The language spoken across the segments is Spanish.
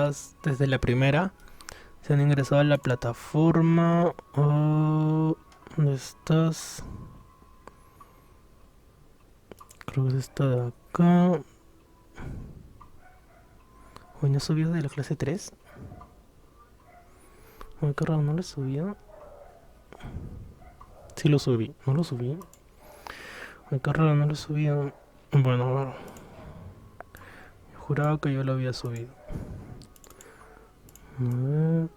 todas desde la primera. Se han ingresado a la plataforma. ¿Dónde estás? Creo que es esta de acá. Hoy no subió de la clase 3. Ay, qué raro, no lo subió. Sí lo subí, no lo subí. Ay, qué raro, no lo subió. Bueno, a ver. Juraba que yo lo había subido. A ver.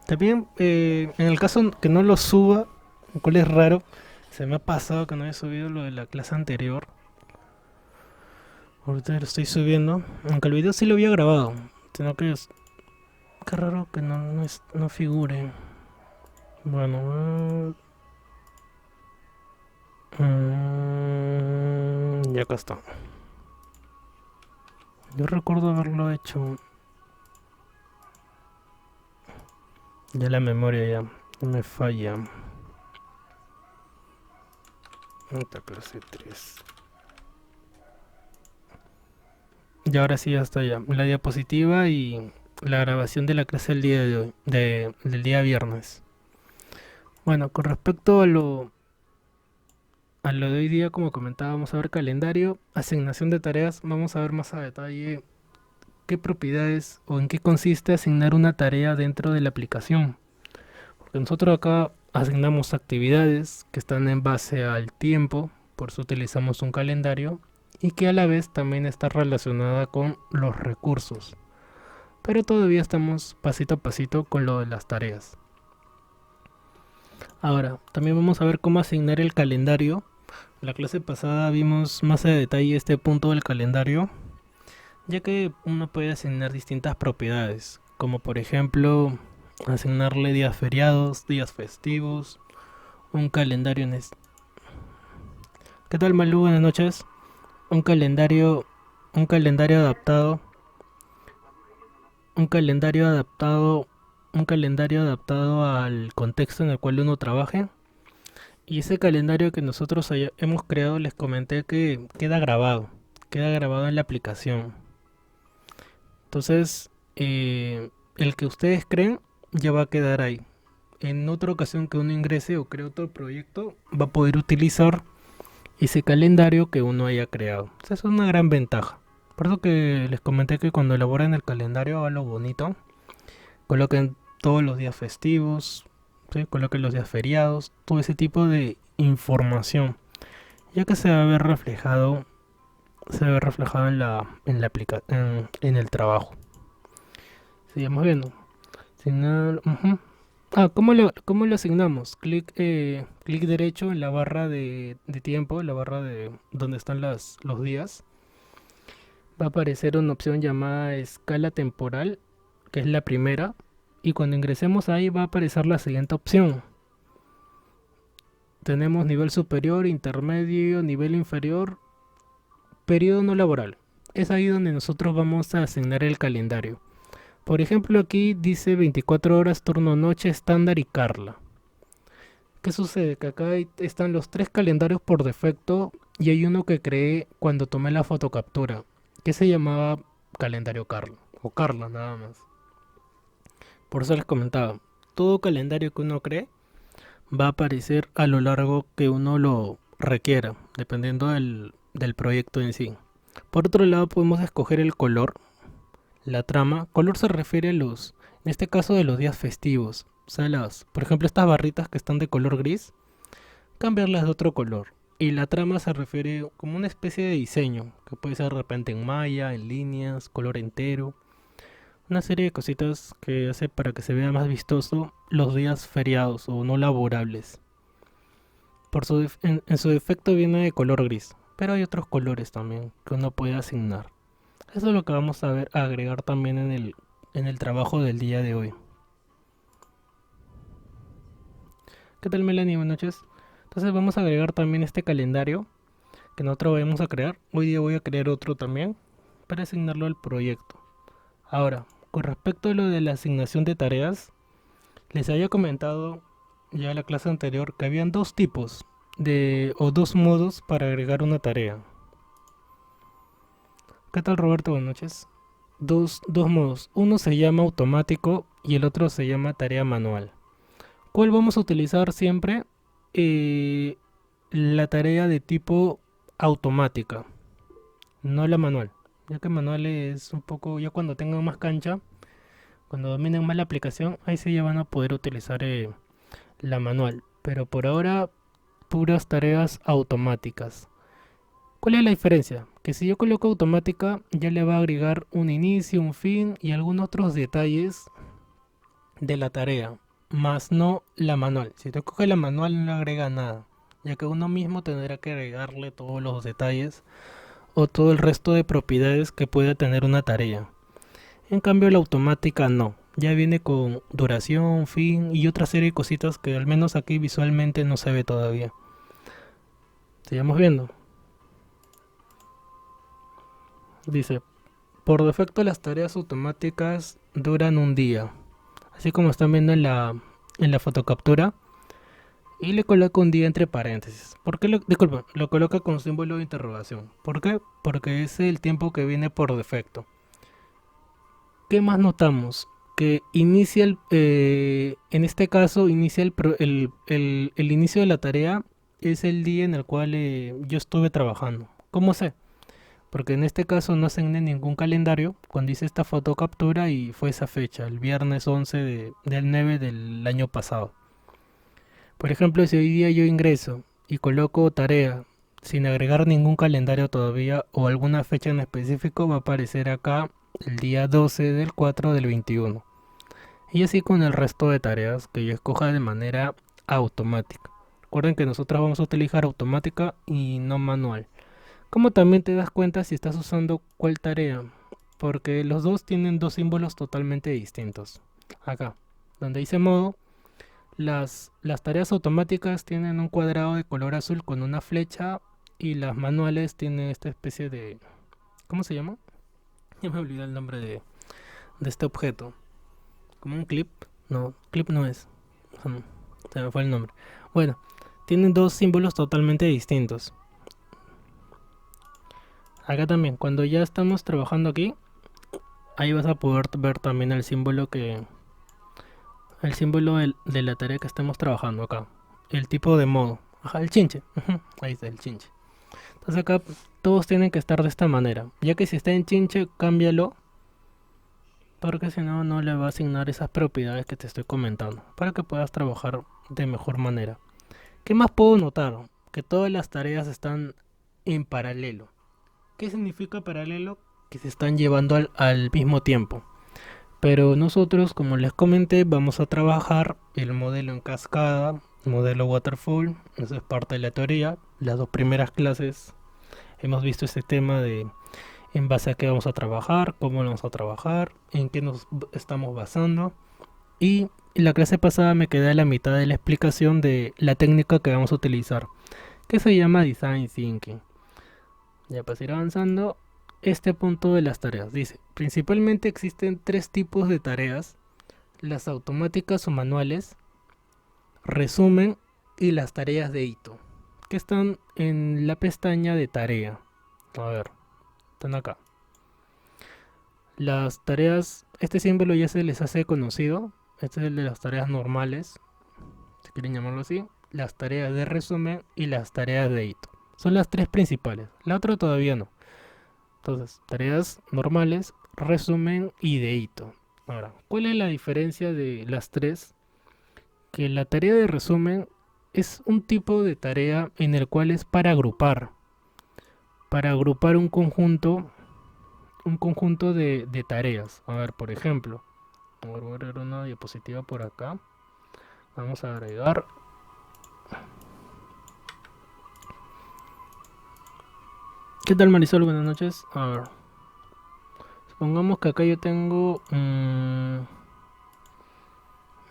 También, en el caso que no lo suba, lo cual es raro, se me ha pasado que no he subido lo de la clase anterior. Ahorita lo estoy subiendo. Aunque el video sí lo había grabado. Sino que es. Qué raro que no figure. Bueno, ya acá está. Yo recuerdo haberlo hecho. Ya la memoria ya no me falla. Esta clase 3. Y ahora sí ya está ya. La diapositiva y la grabación de la clase del día de hoy. Del día viernes. Bueno, con respecto a lo de hoy día, como comentaba, vamos a ver calendario, asignación de tareas. Vamos a ver más a detalle qué propiedades o en qué consiste asignar una tarea dentro de la aplicación. Porque nosotros acá asignamos actividades que están en base al tiempo, por eso utilizamos un calendario y que a la vez también está relacionada con los recursos. Pero todavía estamos pasito a pasito con lo de las tareas. Ahora, también vamos a ver cómo asignar el calendario. En la clase pasada vimos más a detalle este punto del calendario, ya que uno puede asignar distintas propiedades, como por ejemplo asignarle días feriados, días festivos, un calendario ¿Qué tal, Malú? Buenas noches. Un calendario, un calendario adaptado, un calendario adaptado, un calendario adaptado al contexto en el cual uno trabaje. Y ese calendario que nosotros hemos creado, les comenté que queda grabado en la aplicación. Entonces, el que ustedes creen ya va a quedar ahí. En otra ocasión que uno ingrese o cree otro proyecto, va a poder utilizar ese calendario que uno haya creado. O sea, es una gran ventaja. Por eso que les comenté que cuando elaboren el calendario hagan lo bonito. Coloquen todos los días festivos, ¿sí? Coloquen los días feriados, todo ese tipo de información. Ya que se ve reflejado en el trabajo. Sigamos viendo. Asignar, ¿cómo lo asignamos? Clic derecho en la barra de tiempo, la barra de donde están los días. Va a aparecer una opción llamada escala temporal, que es la primera. Y cuando ingresemos ahí va a aparecer la siguiente opción. Tenemos nivel superior, intermedio, nivel inferior, periodo no laboral. Es ahí donde nosotros vamos a asignar el calendario. Por ejemplo, aquí dice 24 horas, turno noche, estándar y Carla. ¿Qué sucede? Que acá están los tres calendarios por defecto y hay uno que creé cuando tomé la fotocaptura, que se llamaba calendario Carla, o Carla nada más. Por eso les comentaba, todo calendario que uno cree va a aparecer a lo largo que uno lo requiera, dependiendo del proyecto en sí. Por otro lado, podemos escoger el color, la trama. Color se refiere en este caso, de los días festivos. O sea, por ejemplo, estas barritas que están de color gris, cambiarlas de otro color. Y la trama se refiere como una especie de diseño, que puede ser de repente en malla, en líneas, color entero. Una serie de cositas que hace para que se vea más vistoso los días feriados o no laborables. En su defecto viene de color gris, pero hay otros colores también que uno puede asignar. Eso es lo que vamos a agregar también en el trabajo del día de hoy. ¿Qué tal, Melanie? Buenas noches. Entonces vamos a agregar también este calendario que nosotros vamos a crear. Hoy día voy a crear otro también para asignarlo al proyecto. Ahora, con respecto a lo de la asignación de tareas, les había comentado ya en la clase anterior que habían dos tipos o dos modos para agregar una tarea. ¿Qué tal, Roberto? Buenas noches. dos modos. Uno se llama automático y el otro se llama tarea manual. ¿Cuál vamos a utilizar siempre? Eh, la tarea de tipo automática, no la manual. Ya que manual es un poco, ya cuando tengan más cancha, cuando dominen más la aplicación, ahí sí ya van a poder utilizar la manual. Pero por ahora, puras tareas automáticas. ¿Cuál es la diferencia? Que si yo coloco automática, ya le va a agregar un inicio, un fin y algunos otros detalles de la tarea, más no la manual. Si tú coges la manual no le agrega nada, ya que uno mismo tendrá que agregarle todos los detalles o todo el resto de propiedades que pueda tener una tarea. En cambio la automática no, ya viene con duración, fin y otra serie de cositas que al menos aquí visualmente no se ve todavía. Sigamos viendo. Dice, por defecto las tareas automáticas duran un día, así como están viendo en la fotocaptura. Y le coloca un día entre paréntesis. ¿Por qué disculpa, lo coloca con símbolo de interrogación? ¿Por qué? Porque es el tiempo que viene por defecto. ¿Qué más notamos? Que inicia en este caso, inicia el inicio de la tarea es el día en el cual yo estuve trabajando. ¿Cómo sé? Porque en este caso no asigné ningún calendario cuando hice esta fotocaptura y fue esa fecha, el viernes 11 del 9 del año pasado. Por ejemplo, si hoy día yo ingreso y coloco tarea sin agregar ningún calendario todavía o alguna fecha en específico, va a aparecer acá el día 12 del 4 del 21. Y así con el resto de tareas que yo escoja de manera automática. Recuerden que nosotros vamos a utilizar automática y no manual. Como también te das cuenta si estás usando cuál tarea, porque los dos tienen dos símbolos totalmente distintos. Acá, donde dice modo, las tareas automáticas tienen un cuadrado de color azul con una flecha y las manuales tienen esta especie de... ¿Cómo se llama? Ya me olvidé el nombre de este objeto. ¿Como un clip? No, clip no es. Se me fue el nombre. Bueno, tienen dos símbolos totalmente distintos. Acá también, cuando ya estamos trabajando aquí, ahí vas a poder ver también el símbolo de la tarea que estamos trabajando acá. El tipo de modo. Ajá, el chinche. Ahí está el chinche. Entonces acá todos tienen que estar de esta manera. Ya que si está en chinche, cámbialo. Porque si no, no le va a asignar esas propiedades que te estoy comentando. Para que puedas trabajar de mejor manera. ¿Qué más puedo notar? Que todas las tareas están en paralelo. ¿Qué significa paralelo? Que se están llevando al mismo tiempo. Pero nosotros, como les comenté, vamos a trabajar el modelo en cascada, modelo waterfall, eso es parte de la teoría. Las dos primeras clases hemos visto este tema de en base a qué vamos a trabajar, cómo lo vamos a trabajar, en qué nos estamos basando. Y en la clase pasada me quedé a la mitad de la explicación de la técnica que vamos a utilizar, que se llama Design Thinking. Ya para ir avanzando, este punto de las tareas. Dice, principalmente existen tres tipos de tareas, las automáticas o manuales, resumen y las tareas de hito, que están en la pestaña de tarea. A ver, están acá. Las tareas, este símbolo ya se les hace conocido, este es el de las tareas normales, si quieren llamarlo así, las tareas de resumen y las tareas de hito. Son las tres principales, la otra todavía no. Entonces, tareas normales, resumen y de hito. Ahora, ¿cuál es la diferencia de las tres? Que la tarea de resumen es un tipo de tarea en el cual es para agrupar un conjunto de tareas. A ver, por ejemplo, voy a agregar una diapositiva por acá. Vamos a agregar. ¿Qué tal, Marisol? Buenas noches. A ver. Supongamos que acá yo tengo...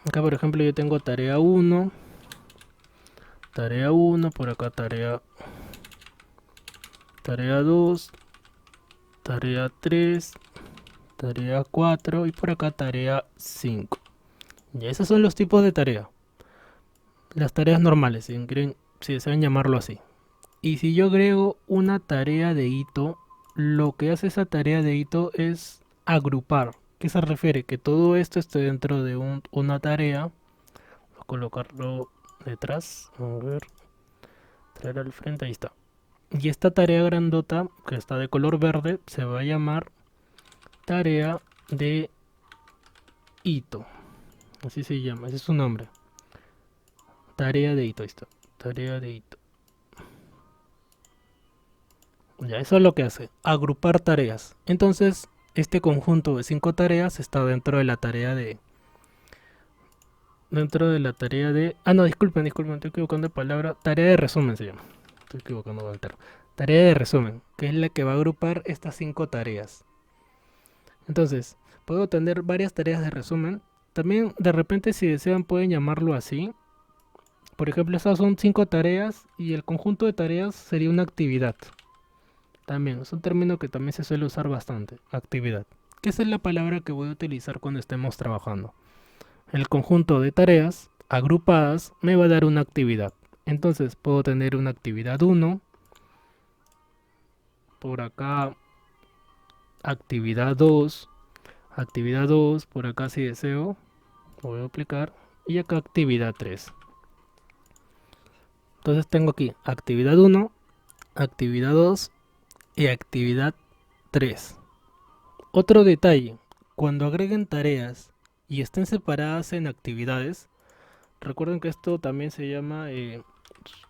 acá, por ejemplo, yo tengo tarea 1. Tarea 1, por acá tarea 2, tarea 3, tarea 4 y por acá tarea 5. Ya esos son los tipos de tarea. Las tareas normales, si desean llamarlo así. Y si yo agrego una tarea de hito, lo que hace esa tarea de hito es agrupar. ¿Qué se refiere? Que todo esto esté dentro de una tarea. Voy a colocarlo detrás. A ver, traer al frente, ahí está. Y esta tarea grandota, que está de color verde, se va a llamar tarea de hito. Así se llama, ese es su nombre. Tarea de hito, ahí está. Tarea de hito. Ya, eso es lo que hace, agrupar tareas. Entonces, este conjunto de 5 tareas está dentro de la tarea de... Ah, no, disculpen, estoy equivocando de palabra. Tarea de resumen se llama. Estoy equivocando con el término. Tarea de resumen, que es la que va a agrupar estas 5 tareas. Entonces, puedo tener varias tareas de resumen. También, de repente, si desean, pueden llamarlo así. Por ejemplo, estas son 5 tareas y el conjunto de tareas sería una actividad. También, es un término que también se suele usar bastante, actividad. Que esa es la palabra que voy a utilizar cuando estemos trabajando. El conjunto de tareas agrupadas me va a dar una actividad. Entonces puedo tener una actividad 1, por acá actividad 2, por acá si deseo, lo voy a aplicar, y acá actividad 3. Entonces tengo aquí actividad 1, actividad 2 y actividad 3. Otro detalle, cuando agreguen tareas y estén separadas en actividades, recuerden que esto también se llama,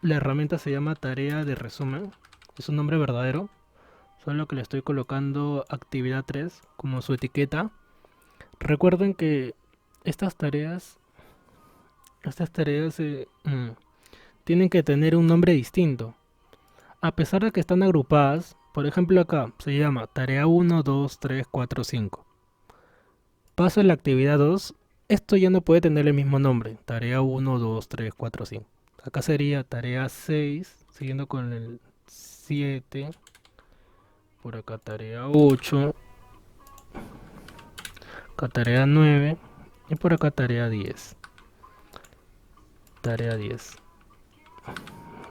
la herramienta se llama tarea de resumen, es un nombre verdadero, solo que le estoy colocando actividad 3 como su etiqueta. Recuerden que estas tareas, tienen que tener un nombre distinto. A pesar de que están agrupadas, por ejemplo acá se llama tarea 1, 2, 3, 4, 5. Paso a la actividad 2, esto ya no puede tener el mismo nombre, tarea 1, 2, 3, 4, 5. Acá sería tarea 6, siguiendo con el 7. Por acá tarea 8. Acá tarea 9. Y por acá tarea 10. Tarea 10.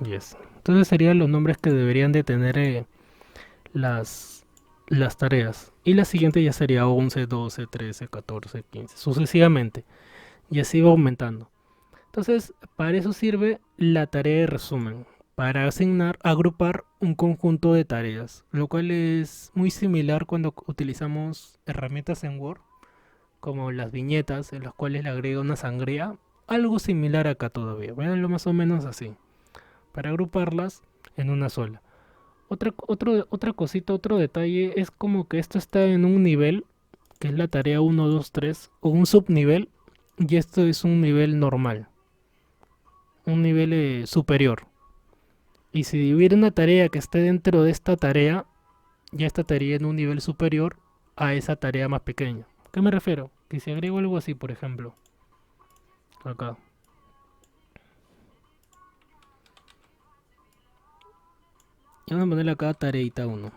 10. Entonces serían los nombres que deberían de tener las, las tareas. Y la siguiente ya sería 11, 12, 13, 14, 15. Sucesivamente. Y así va aumentando. Entonces, para eso sirve la tarea de resumen, para asignar, agrupar un conjunto de tareas, lo cual es muy similar cuando utilizamos herramientas en Word, como las viñetas, en las cuales le agrega una sangría, algo similar acá todavía, véanlo más o menos así, para agruparlas en una sola. Otra cosita, otro detalle, es como que esto está en un nivel, que es la tarea 1, 2, 3, o un subnivel, y esto es un nivel normal, un nivel superior. Y si hubiera una tarea que esté dentro de esta tarea, ya esta tarea en un nivel superior a esa tarea más pequeña. ¿A qué me refiero? Que si agrego algo así, por ejemplo, acá. Y vamos a ponerle acá tareita 1.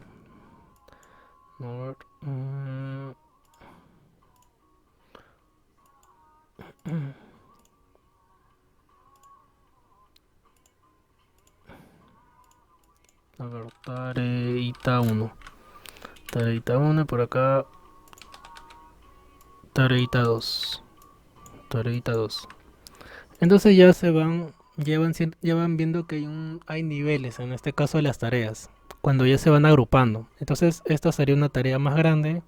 A ver. A ver, tareita 1. Tareita 1, por acá. Tareita 2. Tareita 2. Entonces ya van viendo que hay niveles, en este caso de las tareas, cuando ya se van agrupando. Entonces esta sería una tarea más grande,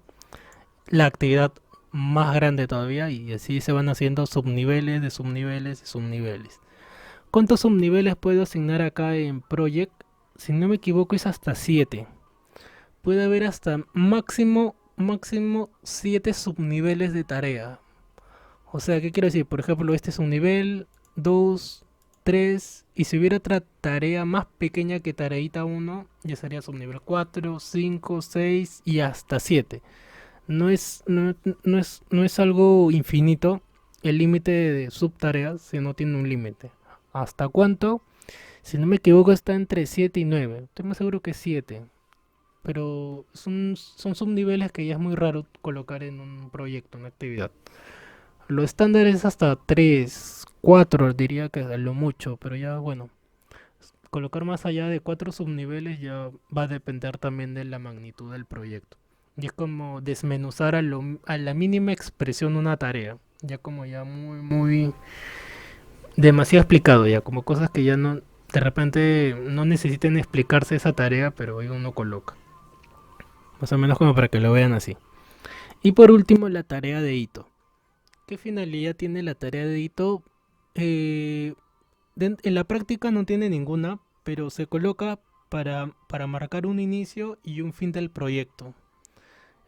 la actividad más grande todavía, y así se van haciendo subniveles de subniveles de subniveles. ¿Cuántos subniveles puedo asignar acá en Project? Si no me equivoco es hasta 7. Puede haber hasta máximo 7 subniveles de tarea. O sea, ¿qué quiero decir? Por ejemplo, este es un nivel 2, 3, y si hubiera otra tarea más pequeña que tareita 1, ya sería subnivel 4, 5, 6 y hasta 7. No es algo infinito el límite de subtareas, si no tiene un límite. ¿Hasta cuánto? Si no me equivoco está entre 7 y 9. Estoy más seguro que 7. Pero son subniveles que ya es muy raro colocar en un proyecto, una actividad. Lo estándar es hasta 3, 4 diría que a lo mucho, pero ya bueno, colocar más allá de 4 subniveles ya va a depender también de la magnitud del proyecto. Y es como desmenuzar a la mínima expresión una tarea. Ya como ya muy demasiado explicado ya, como cosas que ya no, de repente no necesiten explicarse esa tarea, pero ahí uno coloca. Más o menos como para que lo vean así. Y por último, la tarea de hito. ¿Qué finalidad tiene la tarea de hito? Eh, en la práctica no tiene ninguna, pero se coloca para marcar un inicio y un fin del proyecto.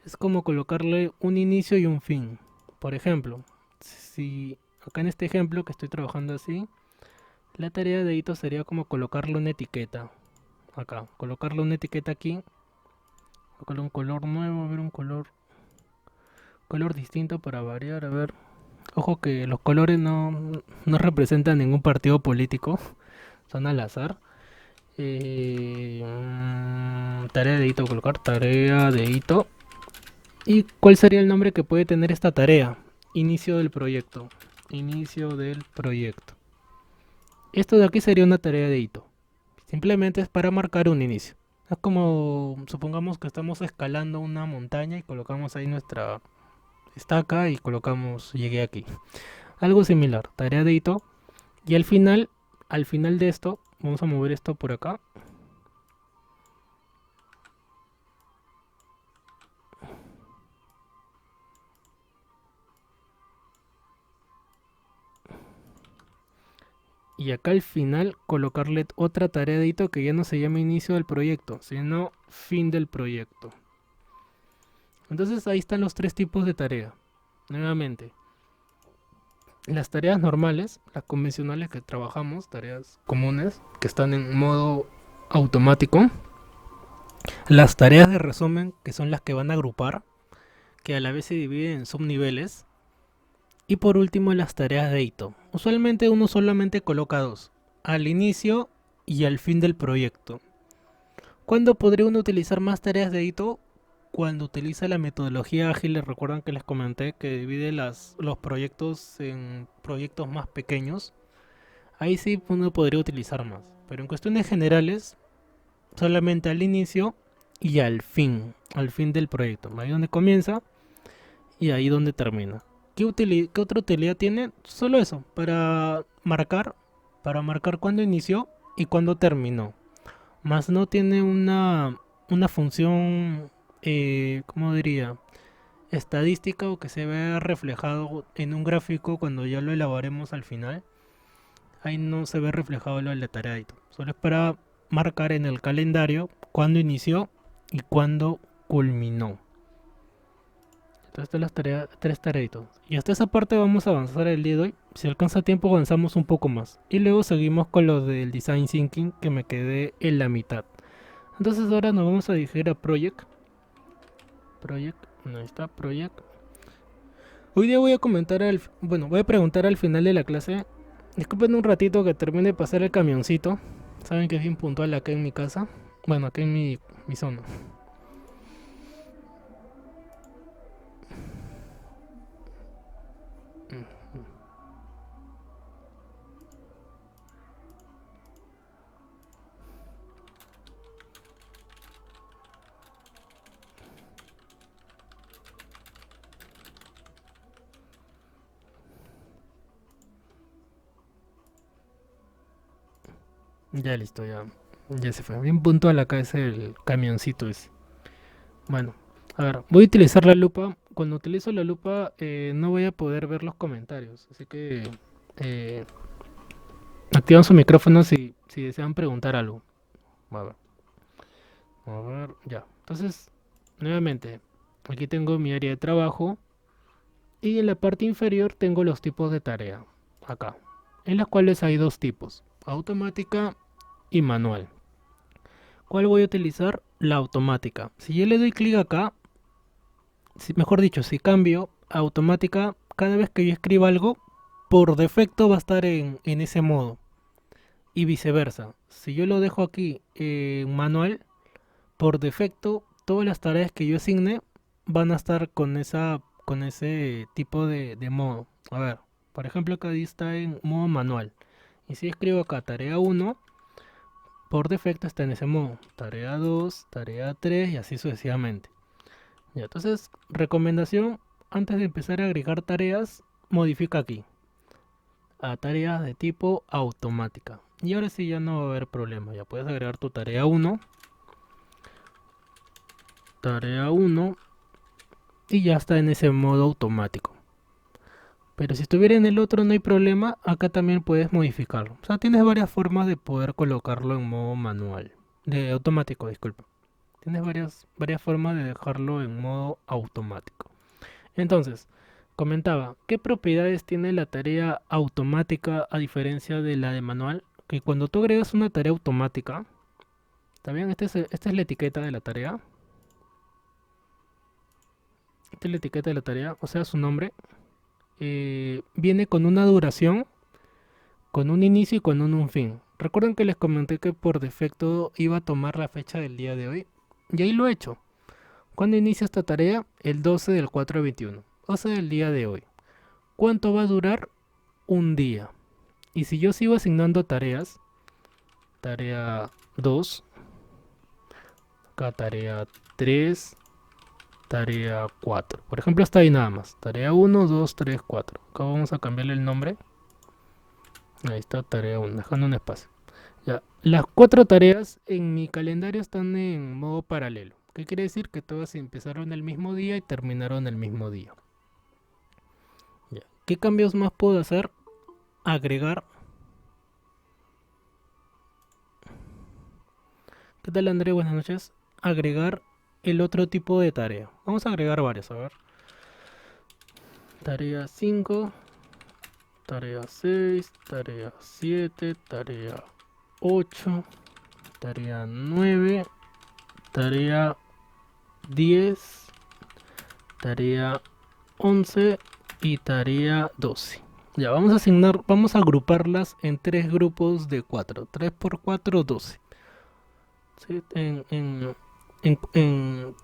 Es como colocarle un inicio y un fin. Por ejemplo, si acá en este ejemplo que estoy trabajando así, la tarea de hito sería como colocarle una etiqueta. Acá, colocarle una etiqueta aquí, colocarle un color nuevo, a ver un color distinto para variar, a ver. Ojo que los colores no representan ningún partido político, son al azar. Tarea de hito, colocar tarea de hito. ¿Y cuál sería el nombre que puede tener esta tarea? Inicio del proyecto. Inicio del proyecto. Esto de aquí sería una tarea de hito. Simplemente es para marcar un inicio. Es como, supongamos que estamos escalando una montaña y colocamos ahí nuestra estaca y colocamos llegué aquí. Algo similar, tarea de hito. Y al final de esto, vamos a mover esto por acá. Y acá al final colocarle otra tarea de hito que ya no se llama inicio del proyecto, sino fin del proyecto. Entonces ahí están los tres tipos de tarea. Nuevamente, las tareas normales, las convencionales que trabajamos, tareas comunes, que están en modo automático. Las tareas de resumen, que son las que van a agrupar, que a la vez se dividen en subniveles. Y por último, las tareas de hito. Usualmente uno solamente coloca dos, al inicio y al fin del proyecto. ¿Cuándo podría uno utilizar más tareas de hito? Cuando utiliza la metodología ágil. Les recuerdan que les comenté que divide los proyectos en proyectos más pequeños. Ahí sí uno podría utilizar más. Pero en cuestiones generales, solamente al inicio y al fin del proyecto. Ahí donde comienza y ahí donde termina. ¿Qué otra utilidad tiene? Solo eso, para marcar cuándo inició y cuándo terminó. Más no tiene una función, ¿cómo diría? Estadística o que se vea reflejado en un gráfico cuando ya lo elaboremos al final. Ahí no se ve reflejado lo del detallado. Solo es para marcar en el calendario cuándo inició y cuándo culminó. Entonces estas las tres tareitas. Y hasta esa parte vamos a avanzar el día de hoy. Si alcanza tiempo avanzamos un poco más. Y luego seguimos con lo del Design Thinking que me quedé en la mitad. Entonces ahora nos vamos a dirigir a Project. No está, Project. Hoy día voy a comentar voy a preguntar al final de la clase. Disculpen un ratito que termine de pasar el camioncito. Saben que es bien puntual acá en mi casa. Bueno, acá en mi zona. Ya listo, ya. Ya se fue. Bien puntual acá es el camioncito ese. Bueno, a ver, voy a utilizar la lupa. Cuando utilizo la lupa no voy a poder ver los comentarios. Así que eh, activan su micrófono si desean preguntar algo. A ver, ya. Entonces, nuevamente, aquí tengo mi área de trabajo. Y en la parte inferior tengo los tipos de tarea. Acá. En las cuales hay dos tipos. Automática y manual. ¿Cuál voy a utilizar? La automática. Si yo le doy clic acá, mejor dicho, si cambio a automática, cada vez que yo escriba algo, por defecto va a estar en ese modo. Y viceversa. Si yo lo dejo aquí en manual, por defecto, todas las tareas que yo asigne van a estar con ese tipo de modo. A ver, por ejemplo, acá está en modo manual. Y si escribo acá tarea 1, por defecto está en ese modo. Tarea 2, tarea 3 y así sucesivamente. Ya, entonces, recomendación, antes de empezar a agregar tareas, modifica aquí a tareas de tipo automática. Y ahora sí ya no va a haber problema. Ya puedes agregar tu tarea uno y ya está en ese modo automático. Pero si estuviera en el otro no hay problema, acá también puedes modificarlo. O sea, tienes varias formas de poder colocarlo en modo manual. De automático, disculpa. Tienes varias formas de dejarlo en modo automático. Entonces, comentaba, ¿qué propiedades tiene la tarea automática a diferencia de la de manual? Que cuando tú agregas una tarea automática, ¿está bien? Esta es la etiqueta de la tarea. Esta es la etiqueta de la tarea, o sea, su nombre. Viene con una duración, con un inicio y con un fin. Recuerden que les comenté que por defecto iba a tomar la fecha del día de hoy. Y ahí lo he hecho. ¿Cuándo inicia esta tarea? El 12 del 4 21. O sea, el día de hoy. ¿Cuánto va a durar? Un día. Y si yo sigo asignando tareas, tarea 2, acá tarea 3, tarea 4. Por ejemplo, está ahí nada más. Tarea 1, 2, 3, 4. Acá vamos a cambiarle el nombre. Ahí está, tarea 1, dejando un espacio. Ya, las 4 tareas en mi calendario están en modo paralelo. ¿Qué quiere decir? Que todas empezaron el mismo día y terminaron el mismo día. Ya. ¿Qué cambios más puedo hacer? Agregar. ¿Qué tal, André? Buenas noches. Agregar el otro tipo de tarea. Vamos a agregar varias, a ver. Tarea 5, tarea 6, tarea 7, tarea 8, tarea 9, tarea 10, tarea 11 y tarea 12. Ya, vamos a agruparlas en 3 grupos de 4. 3 por 4, 12. ¿Sí? En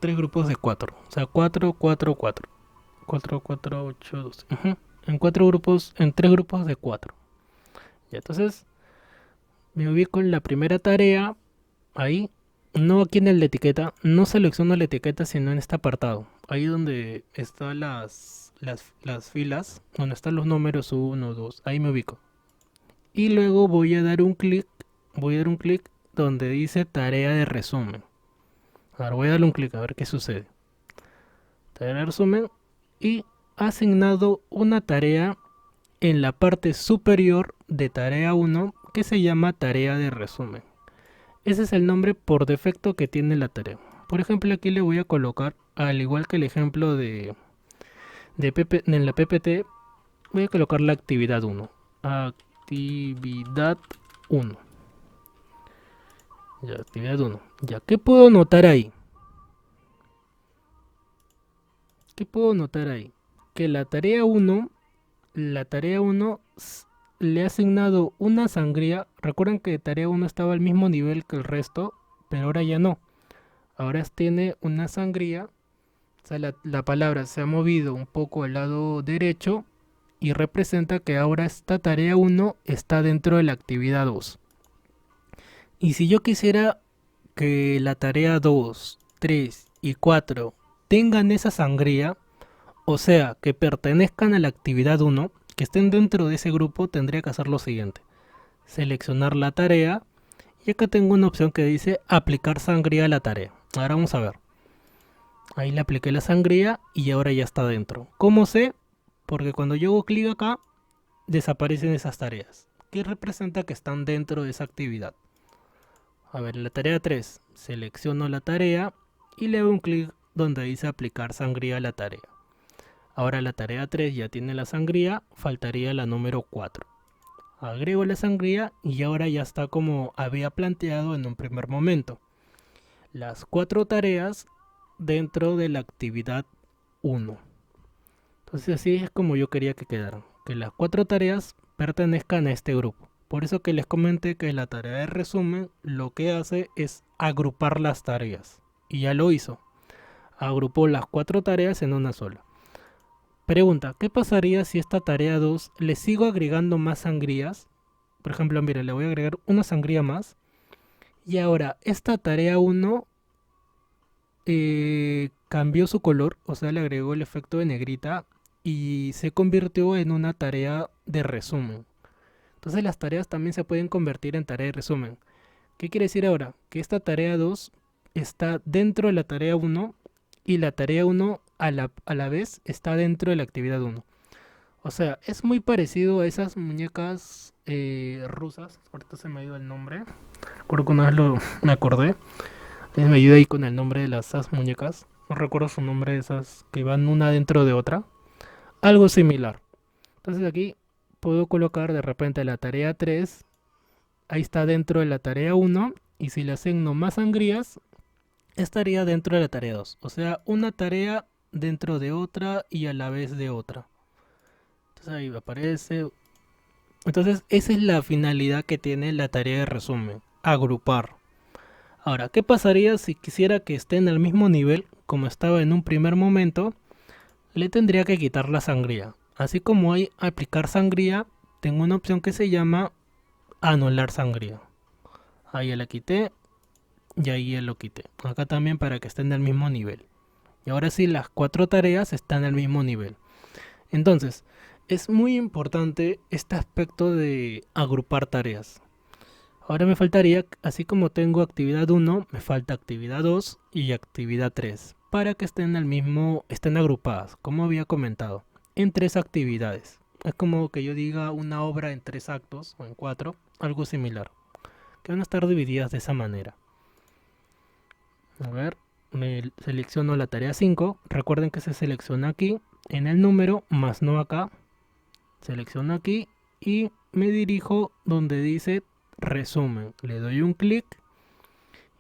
3 grupos de 4. O sea, 4, 4, 4. 4, 4, 8, 12. En 4 grupos, en 3 grupos de 4. Ya, entonces me ubico en la primera tarea. Ahí, no aquí en el de etiqueta. No selecciono la etiqueta, sino en este apartado. Ahí donde están las filas, donde están los números 1, 2. Ahí me ubico. Y luego voy a dar un clic. Voy a dar un clic donde dice tarea de resumen. Ahora voy a darle un clic a ver qué sucede. Tarea de resumen. Y ha asignado una tarea en la parte superior de tarea 1 que se llama tarea de resumen. Ese es el nombre por defecto que tiene la tarea. Por ejemplo, aquí le voy a colocar, al igual que el ejemplo en la PPT, voy a colocar la actividad 1. Actividad 1. Ya, actividad 1. Ya, ¿qué puedo notar ahí? ¿Qué puedo notar ahí? Que la tarea 1 le ha asignado una sangría. Recuerden que tarea 1 estaba al mismo nivel que el resto, pero ahora ya no. Ahora tiene una sangría. O sea, la palabra se ha movido un poco al lado derecho y representa que ahora esta tarea 1 está dentro de la actividad 2. Y si yo quisiera que la tarea 2, 3 y 4 tengan esa sangría, o sea, que pertenezcan a la actividad 1, que estén dentro de ese grupo, tendría que hacer lo siguiente. Seleccionar la tarea y acá tengo una opción que dice aplicar sangría a la tarea. Ahora vamos a ver. Ahí le apliqué la sangría y ahora ya está dentro. ¿Cómo sé? Porque cuando yo hago clic acá, desaparecen esas tareas, que representa que están dentro de esa actividad. A ver, en la tarea 3, selecciono la tarea y le hago un clic donde dice aplicar sangría a la tarea. Ahora la tarea 3 ya tiene la sangría, faltaría la número 4. Agrego la sangría y ahora ya está como había planteado en un primer momento. Las 4 tareas dentro de la actividad 1. Entonces así es como yo quería que quedaran. Que las 4 tareas pertenezcan a este grupo. Por eso que les comenté que la tarea de resumen lo que hace es agrupar las tareas. Y ya lo hizo. Agrupó las 4 tareas en una sola. Pregunta, ¿qué pasaría si esta tarea 2 le sigo agregando más sangrías? Por ejemplo, mira, le voy a agregar una sangría más. Y ahora, esta tarea 1 cambió su color, o sea, le agregó el efecto de negrita y se convirtió en una tarea de resumen. Entonces las tareas también se pueden convertir en tarea de resumen. ¿Qué quiere decir ahora? Que esta tarea 2 está dentro de la tarea uno y la tarea uno a la vez está dentro de la actividad uno. O sea, es muy parecido a esas muñecas rusas. Ahorita se me ha ido el nombre. Recuerdo que una vez me acordé. Me ayuda ahí con el nombre de esas muñecas. No recuerdo su nombre de esas que van una dentro de otra. Algo similar. Entonces aquí puedo colocar de repente la tarea 3. Ahí está dentro de la tarea uno. Y si le asigno más sangrías, estaría dentro de la tarea 2. O sea, una tarea dentro de otra y a la vez de otra. Entonces ahí aparece. Entonces esa es la finalidad que tiene la tarea de resumen. Agrupar. Ahora, ¿qué pasaría si quisiera que esté en el mismo nivel como estaba en un primer momento? Le tendría que quitar la sangría. Así como hay aplicar sangría, tengo una opción que se llama anular sangría. Ahí ya la quité y ahí ya lo quité. Acá también para que estén del mismo nivel. Y ahora sí, las 4 tareas están al mismo nivel. Entonces, es muy importante este aspecto de agrupar tareas. Ahora me faltaría, así como tengo actividad 1, me falta actividad 2 y actividad 3 para que estén agrupadas, como había comentado, en 3 actividades. Es como que yo diga una obra en 3 actos o en 4, algo similar, que van a estar divididas de esa manera. A ver, me selecciono la tarea 5. Recuerden que se selecciona aquí en el número, más no acá. Selecciono aquí y me dirijo donde dice resumen. Le doy un clic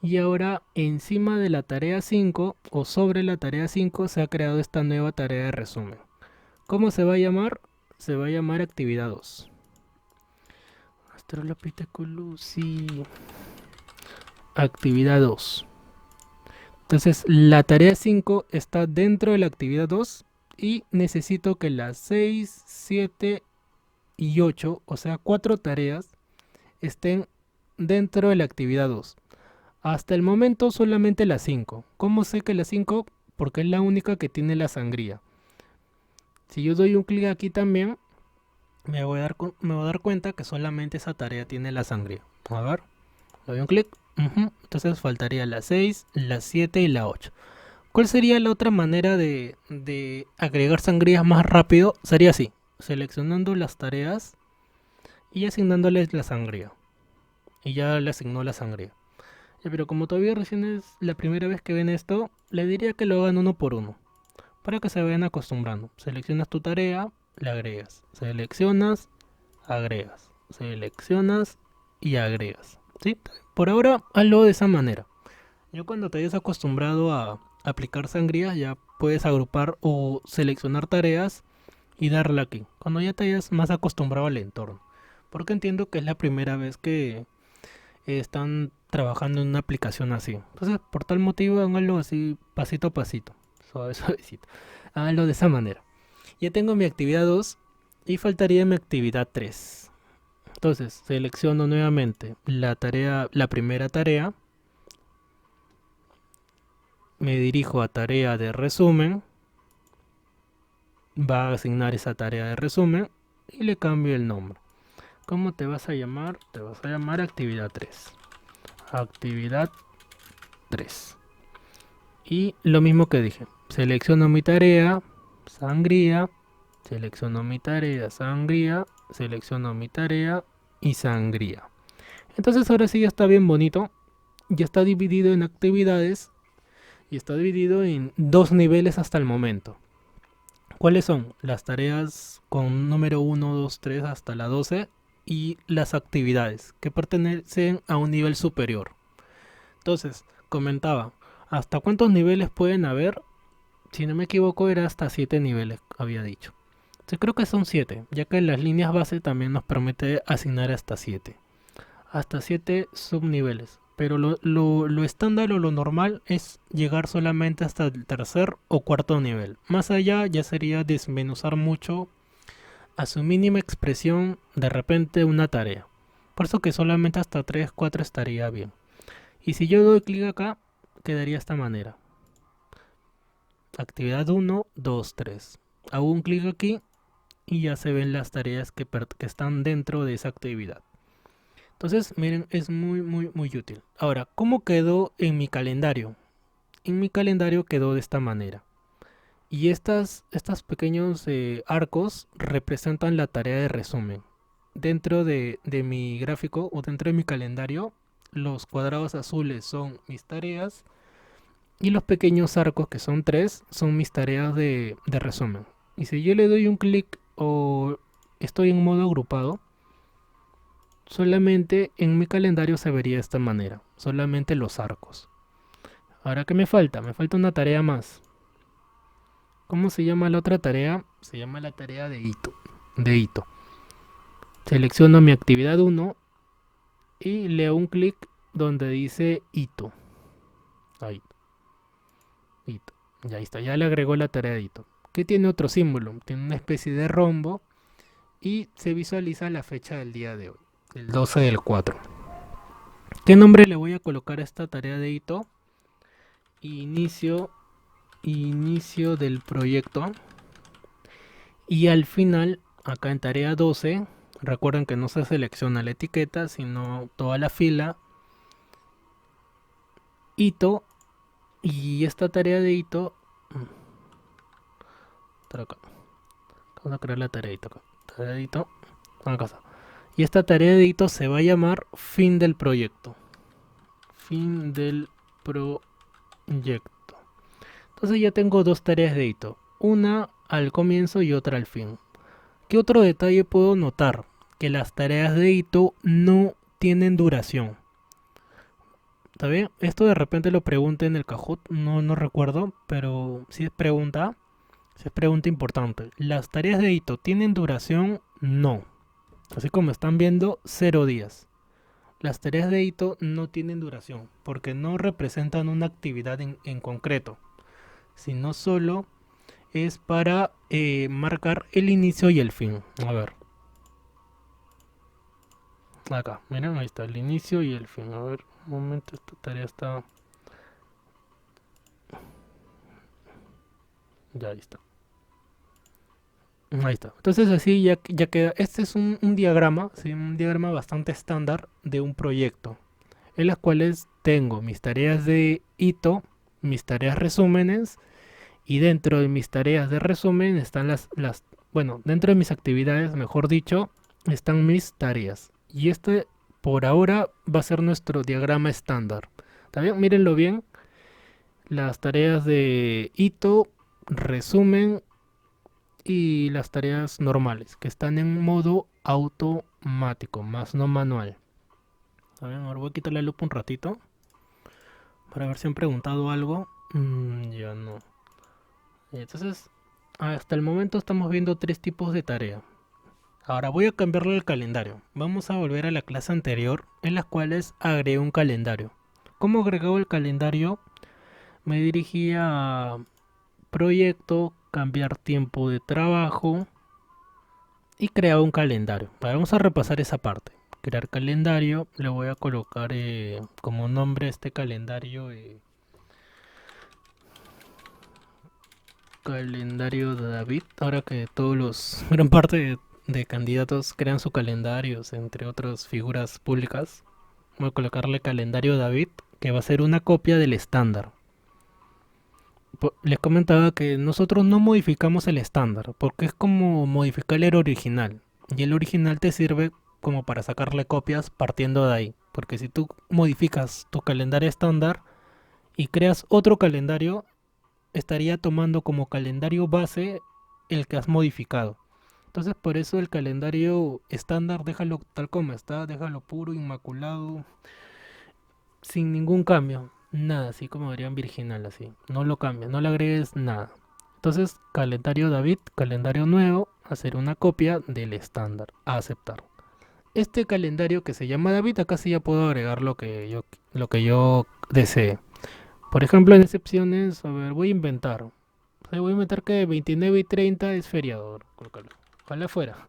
y ahora encima de la tarea 5 o sobre la tarea 5 se ha creado esta nueva tarea de resumen. ¿Cómo se va a llamar? Se va a llamar actividad 2. Sí. Actividad 2. Entonces la tarea 5 está dentro de la actividad 2 y necesito que las 6, 7 y 8, o sea 4 tareas, estén dentro de la actividad 2. Hasta el momento solamente la 5. ¿Cómo sé que la 5? Porque es la única que tiene la sangría. Si yo doy un clic aquí también, me voy a dar cuenta que solamente esa tarea tiene la sangría. A ver, le doy un clic. Entonces faltaría la 6, la 7 y la 8. ¿Cuál sería la otra manera de agregar sangrías más rápido? Sería así, seleccionando las tareas y asignándoles la sangría. Y ya le asignó la sangría. Pero como todavía recién es la primera vez que ven esto, le diría que lo hagan uno por uno, para que se vayan acostumbrando. Seleccionas tu tarea, le agregas. Seleccionas, agregas. Seleccionas y agregas. ¿Sí? Por ahora, hazlo de esa manera. Ya cuando te hayas acostumbrado a aplicar sangría, ya puedes agrupar o seleccionar tareas y darle aquí. Cuando ya te hayas más acostumbrado al entorno. Porque entiendo que es la primera vez que están trabajando en una aplicación así. Entonces, por tal motivo, háganlo así pasito a pasito, suave, suavecito. Háganlo de esa manera. Ya tengo mi actividad 2 y faltaría mi actividad 3. Entonces, selecciono nuevamente la primera tarea. Me dirijo a tarea de resumen. Va a asignar esa tarea de resumen y le cambio el nombre. ¿Cómo te vas a llamar? Te vas a llamar actividad 3. Actividad 3. Y lo mismo que dije. Selecciono mi tarea, sangría. Selecciono mi tarea, sangría. Selecciono mi tarea y sangría. Entonces ahora sí ya está bien bonito. Ya está dividido en actividades. Y está dividido en 2 niveles hasta el momento. ¿Cuáles son? Las tareas con número 1, 2, 3 hasta la 12 y las actividades que pertenecen a un nivel superior. Entonces, comentaba, ¿hasta cuántos niveles pueden haber? Si no me equivoco era hasta 7 niveles, había dicho. Sí, creo que son 7, ya que las líneas base también nos permite asignar hasta 7. Hasta 7 subniveles. Pero lo estándar o lo normal es llegar solamente hasta el tercer o cuarto nivel. Más allá ya sería desmenuzar mucho a su mínima expresión de repente una tarea. Por eso que solamente hasta 3, 4 estaría bien. Y si yo doy clic acá, quedaría de esta manera. actividad 1, 2, 3. Hago un clic aquí y ya se ven las tareas que están dentro de esa actividad. Entonces, miren, es muy útil. Ahora, ¿cómo quedó en mi calendario? En mi calendario quedó de esta manera. Y estas pequeños arcos representan la tarea de resumen. Dentro de mi gráfico o dentro de mi calendario, los cuadrados azules son mis tareas y los pequeños arcos, que son 3, son mis tareas de resumen. Y si yo le doy un clic o estoy en modo agrupado, solamente en mi calendario se vería de esta manera, solamente los arcos. Ahora, ¿qué me falta? Me falta una tarea más. ¿Cómo se llama la otra tarea? Se llama la tarea de hito. Selecciono mi actividad 1 y le doy un clic donde dice hito. Ahí, hito. Ya está, ya le agregó la tarea de hito. Que tiene otro símbolo, tiene una especie de rombo y se visualiza la fecha del día de hoy, el 12 del 4. ¿Qué nombre le voy a colocar a esta tarea de hito? Inicio del proyecto. Y al final, acá en tarea 12, recuerden que no se selecciona la etiqueta, sino toda la fila, hito, y esta tarea de hito, acá. Vamos a crear la tarea de hito acá. Tarea de hito, acá. Y esta tarea de hito se va a llamar fin del proyecto. Fin del proyecto. Entonces ya tengo dos tareas de hito, una al comienzo y otra al fin. ¿Qué otro detalle puedo notar? Que las tareas de hito no tienen duración. ¿Está bien? Esto de repente lo pregunté en el Kahoot, no recuerdo, pero si es pregunta importante. ¿Las tareas de hito tienen duración? No. Así como están viendo, 0 días. Las tareas de hito no tienen duración porque no representan una actividad en concreto, sino solo es para marcar el inicio y el fin. A ver. Acá, miren, ahí está el inicio y el fin. A ver, un momento, esta tarea está... Ya, ahí está. Ahí está. Entonces así ya queda. Este es un diagrama, ¿sí? Un diagrama bastante estándar de un proyecto, en las cuales tengo mis tareas de hito, mis tareas resúmenes, y dentro de mis tareas de resumen están bueno, dentro de mis actividades, mejor dicho, están mis tareas. Y este por ahora va a ser nuestro diagrama estándar. ¿También? Mírenlo bien. Las tareas de hito, resumen y las tareas normales, que están en modo automático, más no manual. A ver, ahora voy a quitar la lupa un ratito para ver si han preguntado algo. Ya no. Entonces, hasta el momento estamos viendo 3 tipos de tarea. Ahora voy a cambiarle el calendario. Vamos a volver a la clase anterior en las cuales agregué un calendario. ¿Cómo agregaba el calendario? Me dirigía a proyecto, cambiar tiempo de trabajo y creaba un calendario. Vamos a repasar esa parte. Crear calendario, le voy a colocar como nombre a este calendario calendario de David. Ahora que gran parte de candidatos crean sus calendarios, entre otras figuras públicas, voy a colocarle calendario David, que va a ser una copia del estándar. Les comentaba que nosotros no modificamos el estándar, porque es como modificar el original. Y el original te sirve como para sacarle copias partiendo de ahí. Porque si tú modificas tu calendario estándar y creas otro calendario, estaría tomando como calendario base el que has modificado. Entonces por eso el calendario estándar déjalo tal como está, déjalo puro, inmaculado, sin ningún cambio. Nada, así como verían virginal, así. No lo cambies, no le agregues nada. Entonces, calendario David, calendario nuevo, hacer una copia del estándar, a aceptar. Este calendario que se llama David, acá sí ya puedo agregar lo que yo desee. Por ejemplo, en excepciones, a ver, voy a inventar. Voy a inventar que 29 y 30 es feriado. Ojalá fuera.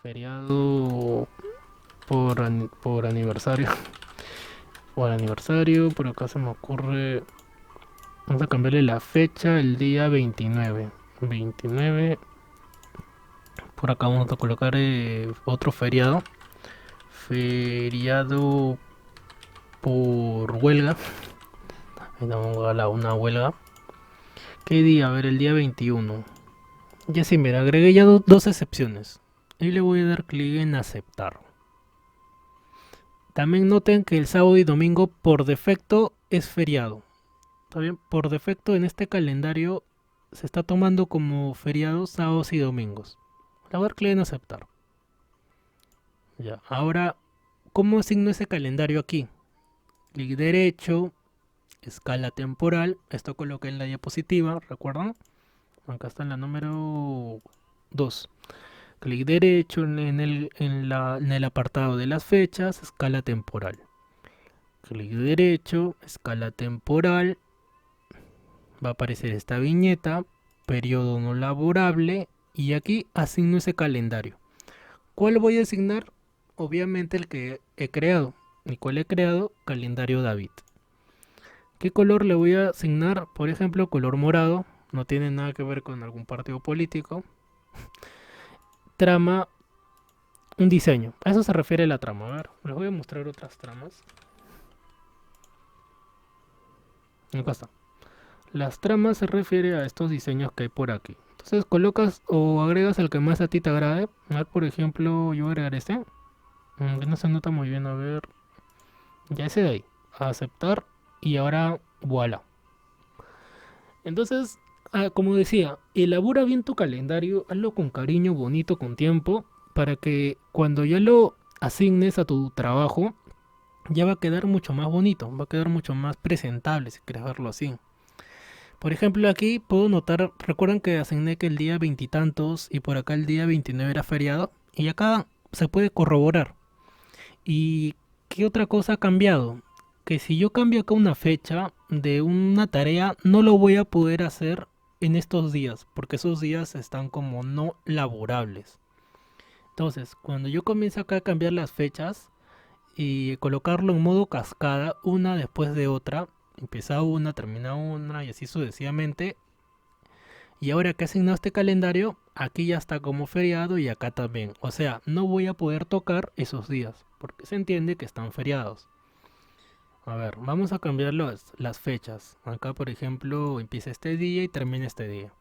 Feriado por aniversario. Por aniversario, por acá se me ocurre Vamos a cambiarle la fecha, el día 29. 29. Por acá vamos a colocar otro feriado. Feriado por huelga. Ahí vamos a una huelga. ¿Qué día? A ver, el día 21. Ya sí, mira, agregué ya dos excepciones. Y le voy a dar clic en aceptar. También noten que el sábado y domingo por defecto es feriado. ¿Está bien? Por defecto en este calendario se está tomando como feriados sábados y domingos. Le voy a dar clic en aceptar. Ya, ahora, ¿cómo asigno ese calendario aquí? Clic derecho, escala temporal. Esto coloqué en la diapositiva, ¿recuerdan? Acá está en la número 2. Clic derecho en el apartado de las fechas, escala temporal. Clic derecho, escala temporal. Va a aparecer esta viñeta, periodo no laborable. Y aquí asigno ese calendario. ¿Cuál voy a asignar? Obviamente el que he creado. ¿Y cuál he creado? Calendario David. ¿Qué color le voy a asignar? Por ejemplo, color morado. No tiene nada que ver con algún partido político. Trama, un diseño. A eso se refiere la trama. A ver, les voy a mostrar otras tramas. Acá está. Las tramas se refiere a estos diseños que hay por aquí. Entonces colocas o agregas el que más a ti te agrade. A ver, por ejemplo, yo voy a agregar este. Que no se nota muy bien, a ver. Ya ese de ahí. A aceptar. Y ahora, voilà. Entonces, como decía, elabora bien tu calendario, hazlo con cariño, bonito, con tiempo, para que cuando ya lo asignes a tu trabajo, ya va a quedar mucho más bonito, va a quedar mucho más presentable, si quieres verlo así. Por ejemplo, aquí puedo notar, recuerdan que asigné que el día veintitantos y por acá el día 29 era feriado, y acá se puede corroborar. ¿Y qué otra cosa ha cambiado? Que si yo cambio acá una fecha de una tarea, no lo voy a poder hacer en estos días, porque esos días están como no laborables. Entonces, cuando yo comienzo acá a cambiar las fechas y colocarlo en modo cascada, una después de otra, empieza una, termina una y así sucesivamente. Y ahora que he asignado este calendario, aquí ya está como feriado y acá también. O sea, no voy a poder tocar esos días, porque se entiende que están feriados. A ver, vamos a cambiar las fechas. Acá, por ejemplo, empieza este día y termina este día.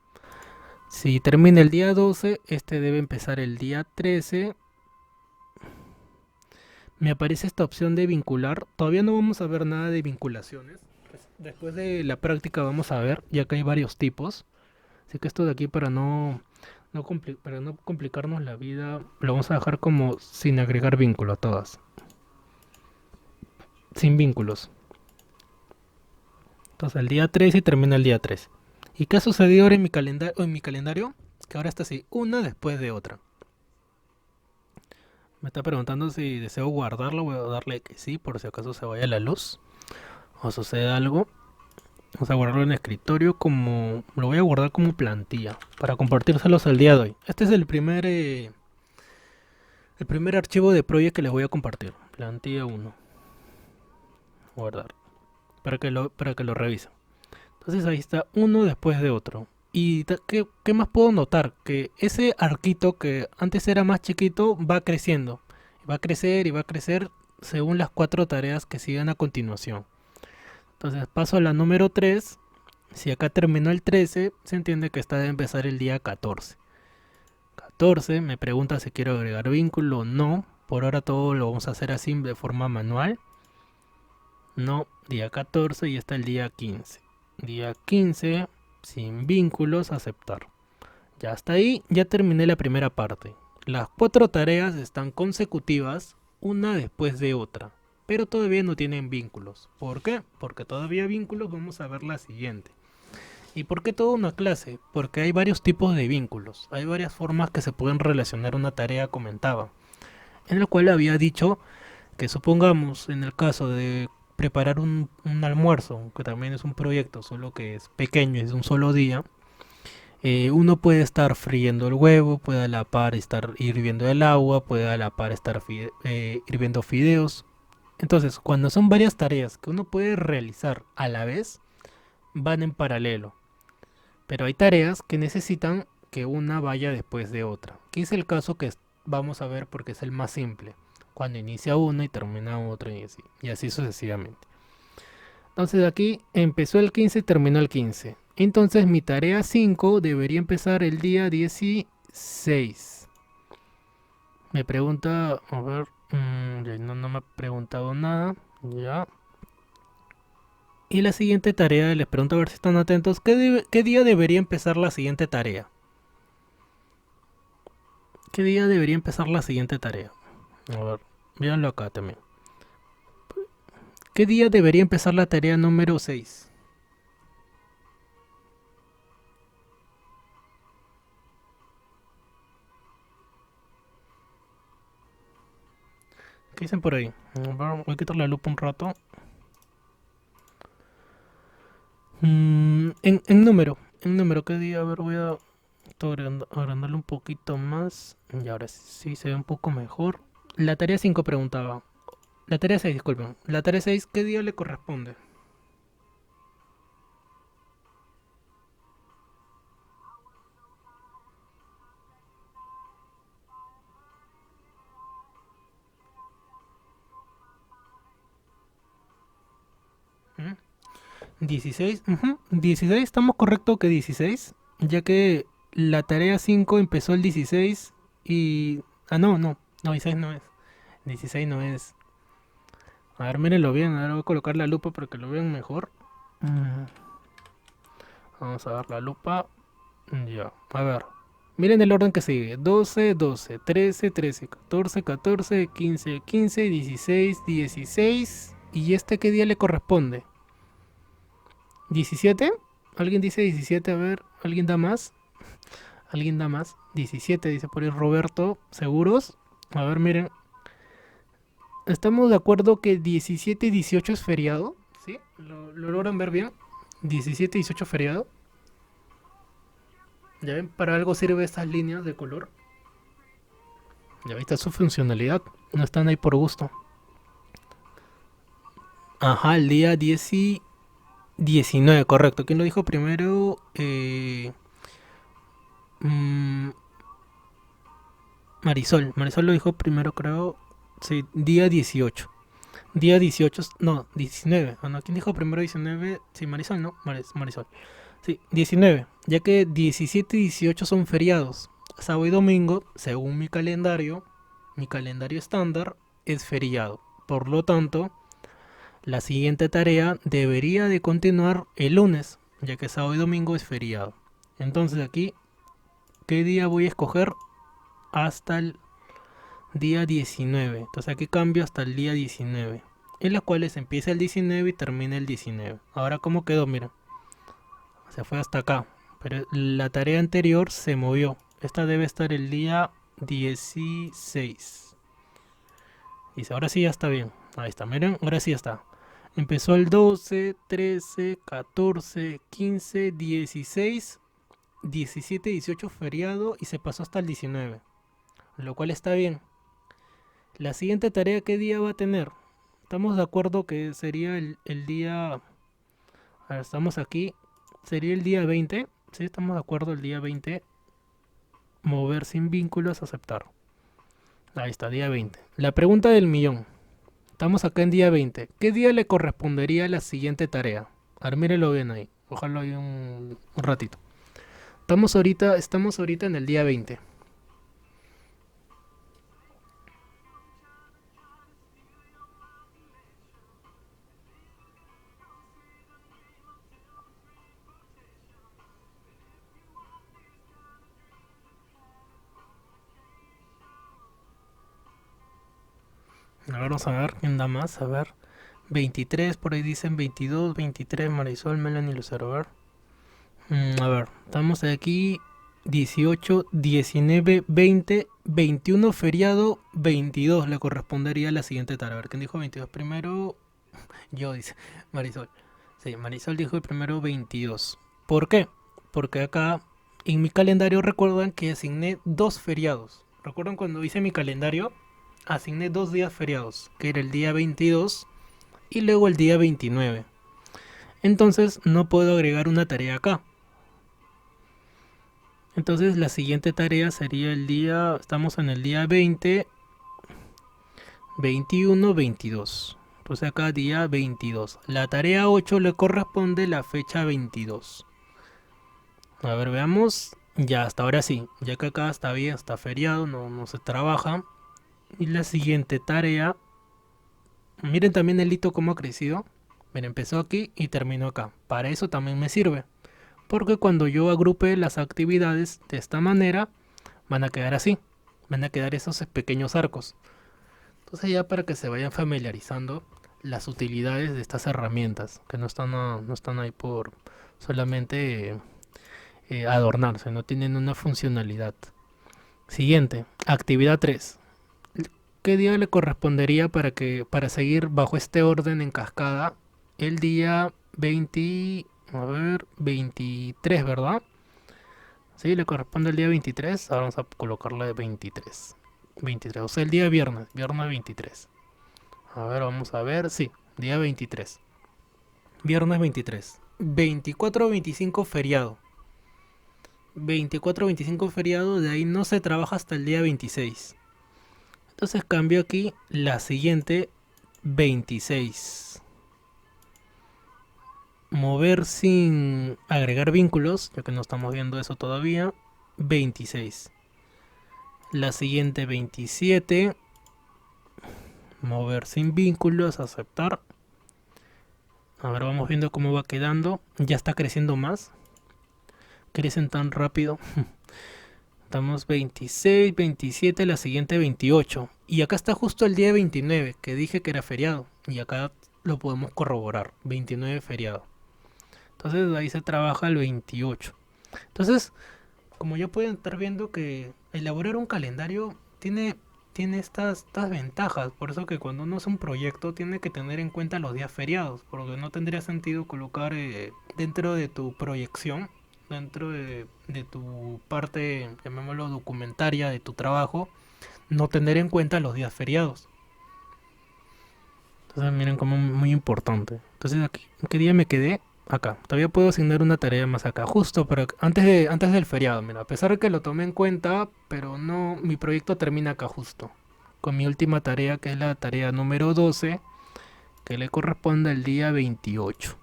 Si termina el día 12, este debe empezar el día 13. Me aparece esta opción de vincular. Todavía no vamos a ver nada de vinculaciones. Después de la práctica vamos a ver, ya que hay varios tipos. Así que esto de aquí para no complicarnos la vida, lo vamos a dejar como sin agregar vínculo a todas. Sin vínculos. Entonces el día 3 y termina el día 3. ¿Y qué ha sucedido ahora en mi calendario? Que ahora está así, una después de otra. Me está preguntando si deseo guardarlo. Voy a darle que sí, por si acaso se vaya la luz o sucede algo. Vamos a guardarlo en escritorio como... Lo voy a guardar como plantilla para compartírselos al día de hoy. Este es el primer archivo de project que les voy a compartir. Plantilla 1. Guardar. Para que lo revisen. Entonces ahí está uno después de otro. ¿Y qué más puedo notar? Que ese arquito que antes era más chiquito va creciendo. Va a crecer y va a crecer según las 4 tareas que sigan a continuación. Entonces paso a la número 3. Si acá terminó el 13, se entiende que está de empezar el día 14. 14, me pregunta si quiero agregar vínculo. No, por ahora todo lo vamos a hacer así de forma manual. No, día 14 y está el día 15. Día 15, sin vínculos, aceptar. Ya hasta ahí, ya terminé la primera parte. Las 4 tareas están consecutivas, una después de otra, pero todavía no tienen vínculos. ¿Por qué? Porque todavía vínculos vamos a ver la siguiente. ¿Y por qué toda una clase? Porque hay varios tipos de vínculos, hay varias formas que se pueden relacionar una tarea, comentaba. En la cual había dicho que supongamos en el caso de preparar un almuerzo, que también es un proyecto, solo que es pequeño, es de un solo día, uno puede estar friendo el huevo, puede a la par estar hirviendo el agua, puede a la par estar hirviendo fideos. Entonces, cuando son varias tareas que uno puede realizar a la vez, van en paralelo. Pero hay tareas que necesitan que una vaya después de otra. Que es el caso que vamos a ver porque es el más simple. Cuando inicia una y termina otra y así sucesivamente. Entonces aquí empezó el 15 y terminó el 15. Entonces mi tarea 5 debería empezar el día 16. Me pregunta, a ver, no me ha preguntado nada. Ya. Y la siguiente tarea, les pregunto a ver si están atentos. ¿Qué día debería empezar la siguiente tarea? ¿Qué día debería empezar la siguiente tarea? A ver, véanlo acá también. ¿Qué día debería empezar la tarea número 6? ¿Qué dicen por ahí? A ver, voy a quitar la lupa un rato. En número, ¿qué día? A ver, voy a agrandarlo un poquito más. Y ahora sí se ve un poco mejor. La tarea 5 preguntaba. La tarea 6, disculpen. La tarea 6, ¿qué día le corresponde? ¿Mm? 16, 16, estamos correcto que 16, ya que la tarea 5 empezó el 16 y... Ah, no, 16 no es. 16 no es. A ver, mírenlo bien, ahora voy a colocar la lupa para que lo vean mejor. Mm, Vamos a ver la lupa. Ya, a ver. Miren el orden que sigue. 12, 12, 13, 13, 14, 14, 15, 15, 16, 16. ¿Y este qué día le corresponde? ¿17? ¿Alguien dice 17? A ver, ¿alguien da más? ¿Alguien da más? 17 dice por ahí Roberto. ¿Seguros? A ver, miren. ¿Estamos de acuerdo que 17 y 18 es feriado? ¿Sí? ¿Lo logran ver bien? 17 y 18 feriado. ¿Ya ven? Para algo sirve estas líneas de color. Ya ven, está su funcionalidad. No están ahí por gusto. Ajá, el día 10 y 19, correcto. ¿Quién lo dijo primero? Mm, Marisol lo dijo primero, creo. Sí, día 18. Día 18, no, 19. Ah, no, ¿quién dijo primero 19? Sí, Marisol, ¿no? Marisol. Sí, 19. Ya que 17 y 18 son feriados. Sábado y domingo, según mi calendario estándar, es feriado. Por lo tanto, la siguiente tarea debería de continuar el lunes, ya que sábado y domingo es feriado. Entonces aquí, ¿qué día voy a escoger? Hasta el día 19. Entonces aquí cambio hasta el día 19. En las cuales empieza el 19 y termina el 19. Ahora, ¿cómo quedó? Mira, se fue hasta acá. Pero la tarea anterior se movió. Esta debe estar el día 16. Dice, ahora sí ya está bien. Ahí está, miren, ahora sí ya está. Empezó el 12, 13, 14, 15, 16, 17, 18 feriado y se pasó hasta el 19. Lo cual está bien. La siguiente tarea, ¿qué día va a tener? Estamos de acuerdo que sería el día... A ver, estamos aquí. Sería el día 20. Sí, estamos de acuerdo, el día 20. Mover sin vínculos, aceptar. Ahí está, día 20. La pregunta del millón. Estamos acá en día 20. ¿Qué día le correspondería la siguiente tarea? A ver, mírenlo bien ahí. Ojalá ahí un ratito. Estamos ahorita en el día 20. A ver, vamos a ver quién da más. A ver. 23, por ahí dicen 22, 23, Marisol, Melanie, Lucero. A ver. A ver, estamos aquí 18, 19, 20, 21 feriado, 22 le correspondería a la siguiente tarea. A ver, ¿quién dijo 22 primero? Yo, dice Marisol. Sí, Marisol dijo el primero 22. ¿Por qué? Porque acá en mi calendario recuerdan que asigné dos feriados. ¿Recuerdan cuando hice mi calendario? Asigné dos días feriados, que era el día 22 y luego el día 29. Entonces no puedo agregar una tarea acá. Entonces la siguiente tarea sería el día, estamos en el día 20, 21, 22. Pues acá día 22. La tarea 8 le corresponde la fecha 22. A ver, veamos. Ya, hasta ahora sí. Ya que acá está bien, está feriado, no se trabaja. Y la siguiente tarea. Miren también el hito cómo ha crecido. Miren, empezó aquí y terminó acá. Para eso también me sirve. Porque cuando yo agrupe las actividades de esta manera, van a quedar así. Van a quedar esos pequeños arcos. Entonces ya para que se vayan familiarizando las utilidades de estas herramientas. Que no están ahí por solamente adornarse. No tienen una funcionalidad. Siguiente. Actividad 3. ¿Qué día le correspondería para seguir bajo este orden en cascada? El día 20, a ver, 23, ¿verdad? Sí, le corresponde el día 23. Ahora vamos a colocarle 23. 23, o sea, el día viernes, viernes 23. A ver, vamos a ver, sí, día 23. Viernes 23. 24-25 feriado. 24-25 feriado, de ahí no se trabaja hasta el día 26. Entonces cambio aquí la siguiente 26. Mover sin agregar vínculos, ya que no estamos viendo eso todavía. 26. La siguiente 27. Mover sin vínculos, aceptar. A ver, vamos viendo cómo va quedando. Ya está creciendo más. Crecen tan rápido. Estamos 26, 27, la siguiente 28. Y acá está justo el día 29, que dije que era feriado. Y acá lo podemos corroborar. 29 feriado. Entonces ahí se trabaja el 28. Entonces, como ya pueden estar viendo que elaborar un calendario tiene estas ventajas. Por eso que cuando uno hace un proyecto tiene que tener en cuenta los días feriados. Porque no tendría sentido colocar dentro de tu proyección, dentro de tu parte, llamémoslo documentaria de tu trabajo, no tener en cuenta los días feriados. Entonces miren como muy importante. Entonces aquí, ¿en qué día me quedé? Acá. Todavía puedo asignar una tarea más acá. Justo pero antes del feriado. Mira, a pesar de que lo tomé en cuenta, pero no, mi proyecto termina acá justo. Con mi última tarea, que es la tarea número 12, que le corresponde al día 28.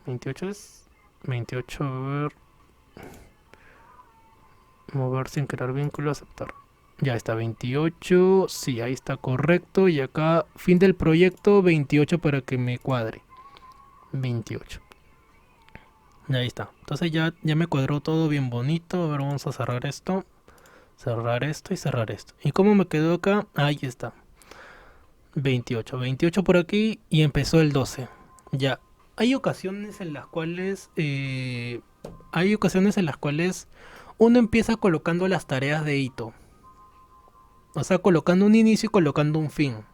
28 es... 28, a ver... Mover sin crear vínculo, aceptar. Ya está, 28. Sí, ahí está correcto. Y acá, fin del proyecto, 28 para que me cuadre. 28. Ahí está. Entonces ya me cuadró todo bien bonito. A ver, vamos a cerrar esto. Cerrar esto y cerrar esto. ¿Y cómo me quedó acá? Ahí está. 28. 28 por aquí y empezó el 12. Ya. Hay ocasiones en las cuales... hay ocasiones en las cuales uno empieza colocando las tareas de hito. O sea, colocando un inicio y colocando un fin.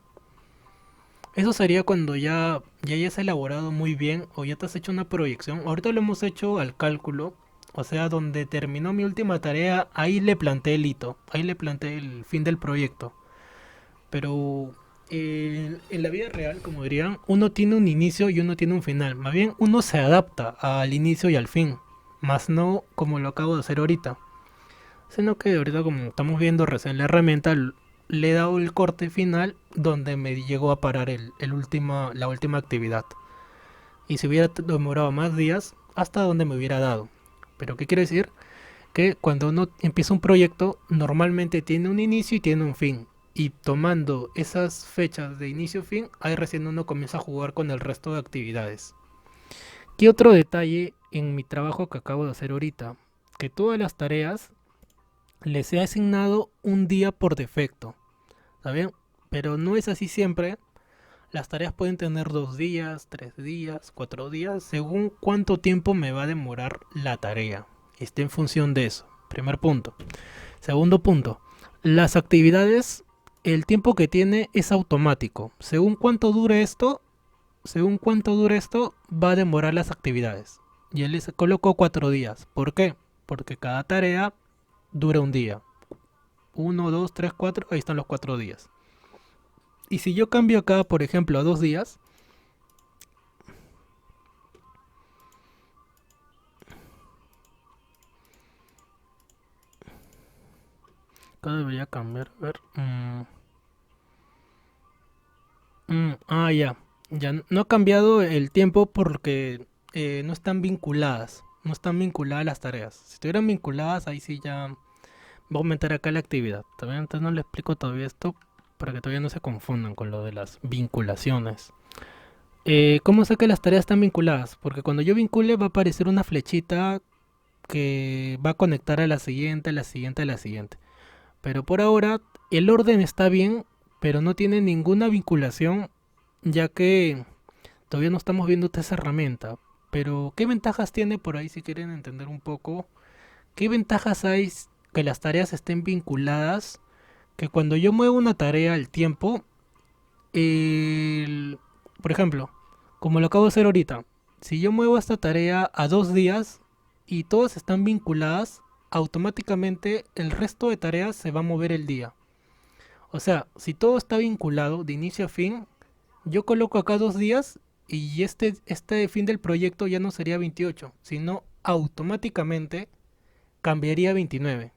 Eso sería cuando ya hayas elaborado muy bien o ya te has hecho una proyección. Ahorita lo hemos hecho al cálculo. O sea, donde terminó mi última tarea, ahí le planteé el hito. Ahí le planteé el fin del proyecto. Pero en la vida real, como dirían, uno tiene un inicio y uno tiene un final. Más bien, uno se adapta al inicio y al fin. Más no como lo acabo de hacer ahorita. Sino que ahorita como estamos viendo recién la herramienta, le he dado el corte final donde me llegó a parar la última actividad. Y si hubiera demorado más días, hasta donde me hubiera dado. Pero ¿qué quiere decir? Que cuando uno empieza un proyecto, normalmente tiene un inicio y tiene un fin. Y tomando esas fechas de inicio-fin, ahí recién uno comienza a jugar con el resto de actividades. ¿Qué otro detalle en mi trabajo que acabo de hacer ahorita? Que todas las tareas les he asignado un día por defecto. ¿Está bien? Pero no es así siempre. Las tareas pueden tener 2 días, 3 días, 4 días, según cuánto tiempo me va a demorar la tarea. Está en función de eso. Primer punto. Segundo punto. Las actividades, el tiempo que tiene es automático. Según cuánto dure esto, va a demorar las actividades. Y él les colocó 4 días. ¿Por qué? Porque cada tarea dura un día. 1, 2, 3, 4, ahí están los 4 días. Y si yo cambio acá, por ejemplo, a 2 días, acá debería cambiar. A ver. Ya. Ya no ha cambiado el tiempo porque no están vinculadas. No están vinculadas las tareas. Si estuvieran vinculadas, ahí sí ya va a aumentar acá la actividad. Todavía entonces no le explico todavía esto para que todavía no se confundan con lo de las vinculaciones. ¿Cómo sé que las tareas están vinculadas? Porque cuando yo vincule va a aparecer una flechita que va a conectar a la siguiente, a la siguiente, a la siguiente. Pero por ahora el orden está bien, pero no tiene ninguna vinculación, ya que todavía no estamos viendo esa herramienta. Pero ¿qué ventajas tiene por ahí si quieren entender un poco? ¿Qué ventajas hay que las tareas estén vinculadas? Que cuando yo muevo una tarea al tiempo, por ejemplo, como lo acabo de hacer ahorita, si yo muevo esta tarea a 2 días y todas están vinculadas, automáticamente el resto de tareas se va a mover el día. O sea, si todo está vinculado de inicio a fin, yo coloco acá 2 días y este fin del proyecto ya no sería 28, sino automáticamente cambiaría a 29.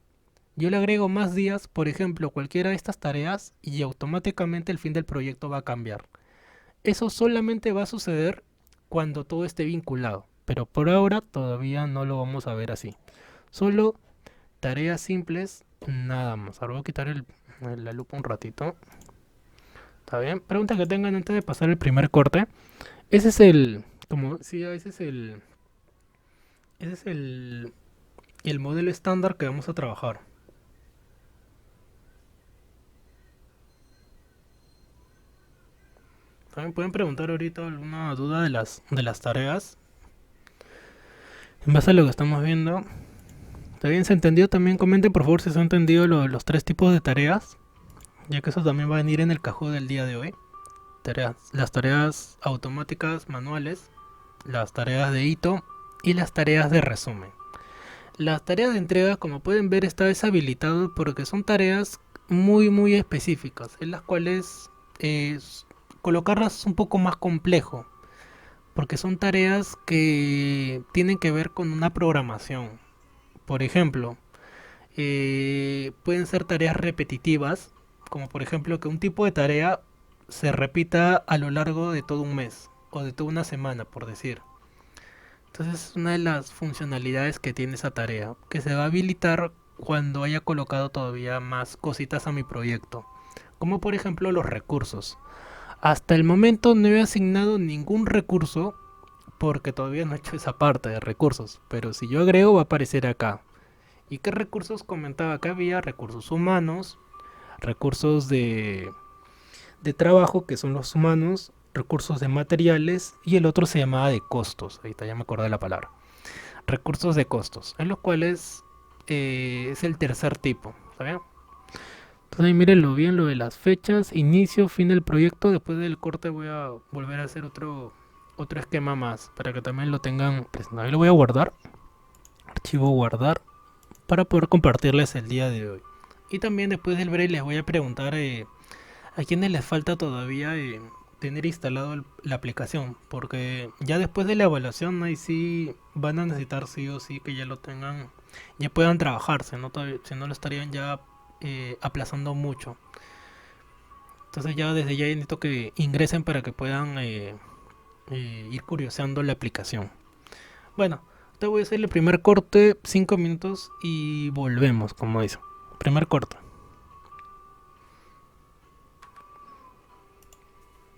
Yo le agrego más días, por ejemplo, cualquiera de estas tareas y automáticamente el fin del proyecto va a cambiar. Eso solamente va a suceder cuando todo esté vinculado, pero por ahora todavía no lo vamos a ver así. Solo tareas simples, nada más. Ahora voy a quitar la lupa un ratito. ¿Está bien? Pregunta que tengan antes de pasar el primer corte. Ese es como decía, ese es el modelo estándar que vamos a trabajar. También pueden preguntar ahorita alguna duda de las tareas. En base a lo que estamos viendo. ¿Está bien? ¿Se entendió? También comenten por favor si se han entendido los 3 tipos de tareas. Ya que eso también va a venir en el cajón del día de hoy. Las tareas automáticas manuales, las tareas de hito y las tareas de resumen. Las tareas de entrega, como pueden ver, está deshabilitado porque son tareas muy específicas, en las cuales colocarlas es un poco más complejo, porque son tareas que tienen que ver con una programación. Por ejemplo, pueden ser tareas repetitivas, como por ejemplo que un tipo de tarea se repita a lo largo de todo un mes o de toda una semana, por decir. Entonces es una de las funcionalidades que tiene esa tarea, que se va a habilitar cuando haya colocado todavía más cositas a mi proyecto, como por ejemplo los recursos. Hasta el momento no he asignado ningún recurso porque todavía no he hecho esa parte de recursos, pero si yo agrego va a aparecer acá. ¿Y qué recursos comentaba? Que había recursos humanos, recursos de trabajo, que son los humanos, recursos de materiales, y el otro se llamaba de costos. Ahí está, ya me acordé de la palabra. Recursos de costos, en los cuales es el tercer tipo. ¿Está bien? Entonces ahí mírenlo bien, lo de las fechas, inicio, fin del proyecto. Después del corte voy a volver a hacer otro esquema más para que también lo tengan presente. Ahí lo voy a guardar, archivo guardar, para poder compartirles el día de hoy. Y también después del break les voy a preguntar a quienes les falta todavía tener instalado la aplicación, porque ya después de la evaluación ahí sí van a necesitar sí o sí que ya lo tengan, ya puedan trabajarse, ¿no? Si no lo estarían ya aplazando mucho. Entonces ya desde ya necesito que ingresen para que puedan ir curioseando la aplicación. Bueno, te voy a hacer el primer corte, 5 minutos y volvemos, como dice. Primer corte.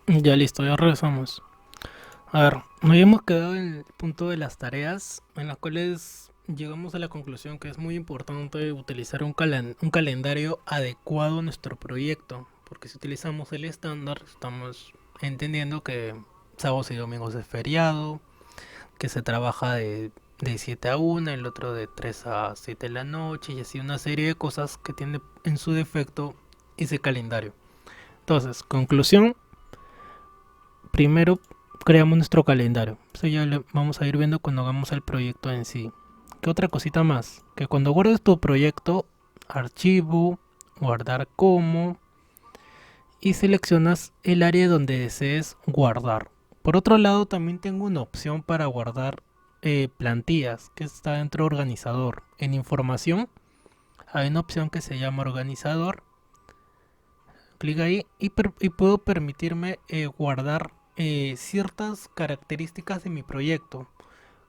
Ya listo, ya regresamos. A ver, nos habíamos quedado en el punto de las tareas, en las cuales llegamos a la conclusión que es muy importante utilizar un calendario adecuado a nuestro proyecto, porque si utilizamos el estándar, estamos entendiendo que sábados y domingos es feriado, que se trabaja de 7 a 1, el otro de 3 a 7 de la noche, y así una serie de cosas que tiene en su defecto ese calendario. Entonces, conclusión, primero creamos nuestro calendario. Eso ya lo vamos a ir viendo cuando hagamos el proyecto en sí. ¿Qué otra cosita más? Que cuando guardes tu proyecto, archivo, guardar como, y seleccionas el área donde desees guardar. Por otro lado, también tengo una opción para guardar plantillas, que está dentro de organizador. En información, hay una opción que se llama organizador. Clic ahí y puedo permitirme guardar ciertas características de mi proyecto.